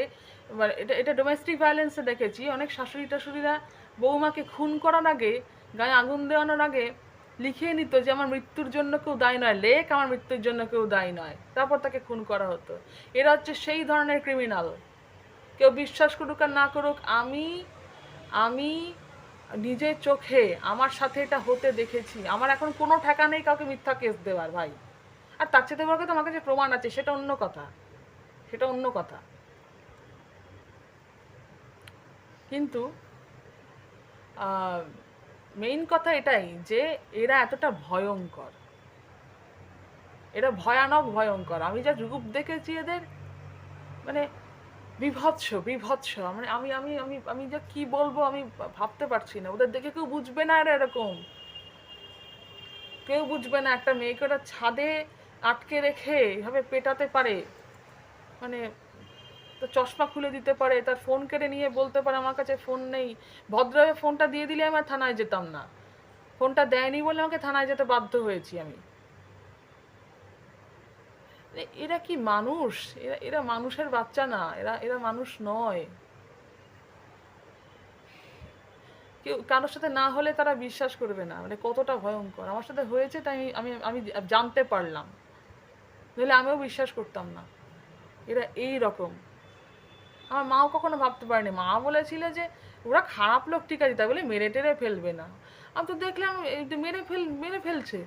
মানে এটা ডোমেস্টিক ভায়োলেন্সে দেখেছি, অনেক শাশুড়ি টাশুড়িরা বৌমাকে খুন করার আগে, গায়ে আগুন দেওয়ানোর আগে লিখিয়ে নিত যে আমার মৃত্যুর জন্য কেউ দায়ী নয়, লেখ আমার মৃত্যুর জন্য কেউ দায়ী নয়, তারপর তাকে খুন করা হতো। এরা হচ্ছে সেই ধরনের ক্রিমিনাল। কেউ বিশ্বাস করুক আর না করুক, আমি আমি নিজের চোখে আমার সাথে এটা হতে দেখেছি। আমার এখন কোনো ঠেকা নেই কাউকে মিথ্যা কেস দেওয়ার, ভাই। আর তার চেয়ে বড় কথা, আমার কাছে প্রমাণ আছে, সেটা অন্য কথা, সেটা অন্য কথা। কিন্তু মেইন কথা এটাই যে এরা এতটা ভয়ঙ্কর, এটা ভয়ানক ভয়ঙ্কর। আমি যা রূপ দেখেছি এদের, মানে বিভৎস বিভৎস। মানে আমি আমি আমি আমি যা কি বলবো আমি ভাবতে পারছি না। ওদের দেখে কেউ বুঝবে না এরা এরকম, কেউ বুঝবে না একটা মেয়েকে ওরা ছাদে আটকে রেখে এভাবে পেটাতে পারে, মানে তো চশমা খুলে দিতে পারে, তার ফোন কেড়ে নিয়ে বলতে পারে আমার কাছে ফোন নেই। ভদ্রভাবে ফোনটা দিয়ে দিলে আমি আর থানায় যেতাম না, ফোনটা দেয়নি বলে আমাকে থানায় যেতে বাধ্য হয়েছি আমি। এরা কি মানুষ? এরা এরা মানুষের বাচ্চা না, এরা এরা মানুষ নয়। কেউ কারোর সাথে না হলে তারা বিশ্বাস করবে না, মানে কতটা ভয়ঙ্কর। আমার সাথে হয়েছে তাই আমি আমি জানতে পারলাম, নইলে আমিও বিশ্বাস করতাম না এরা এই রকম। আমার মাও কখনো ভাবতে পারেনি, মা বলেছিল যে ওরা খারাপ লোক ঠিক আছে, তাই বলে মেরে টেরে ফেলবে না। আমি তো দেখলাম এই যে মেরে ফেলছে।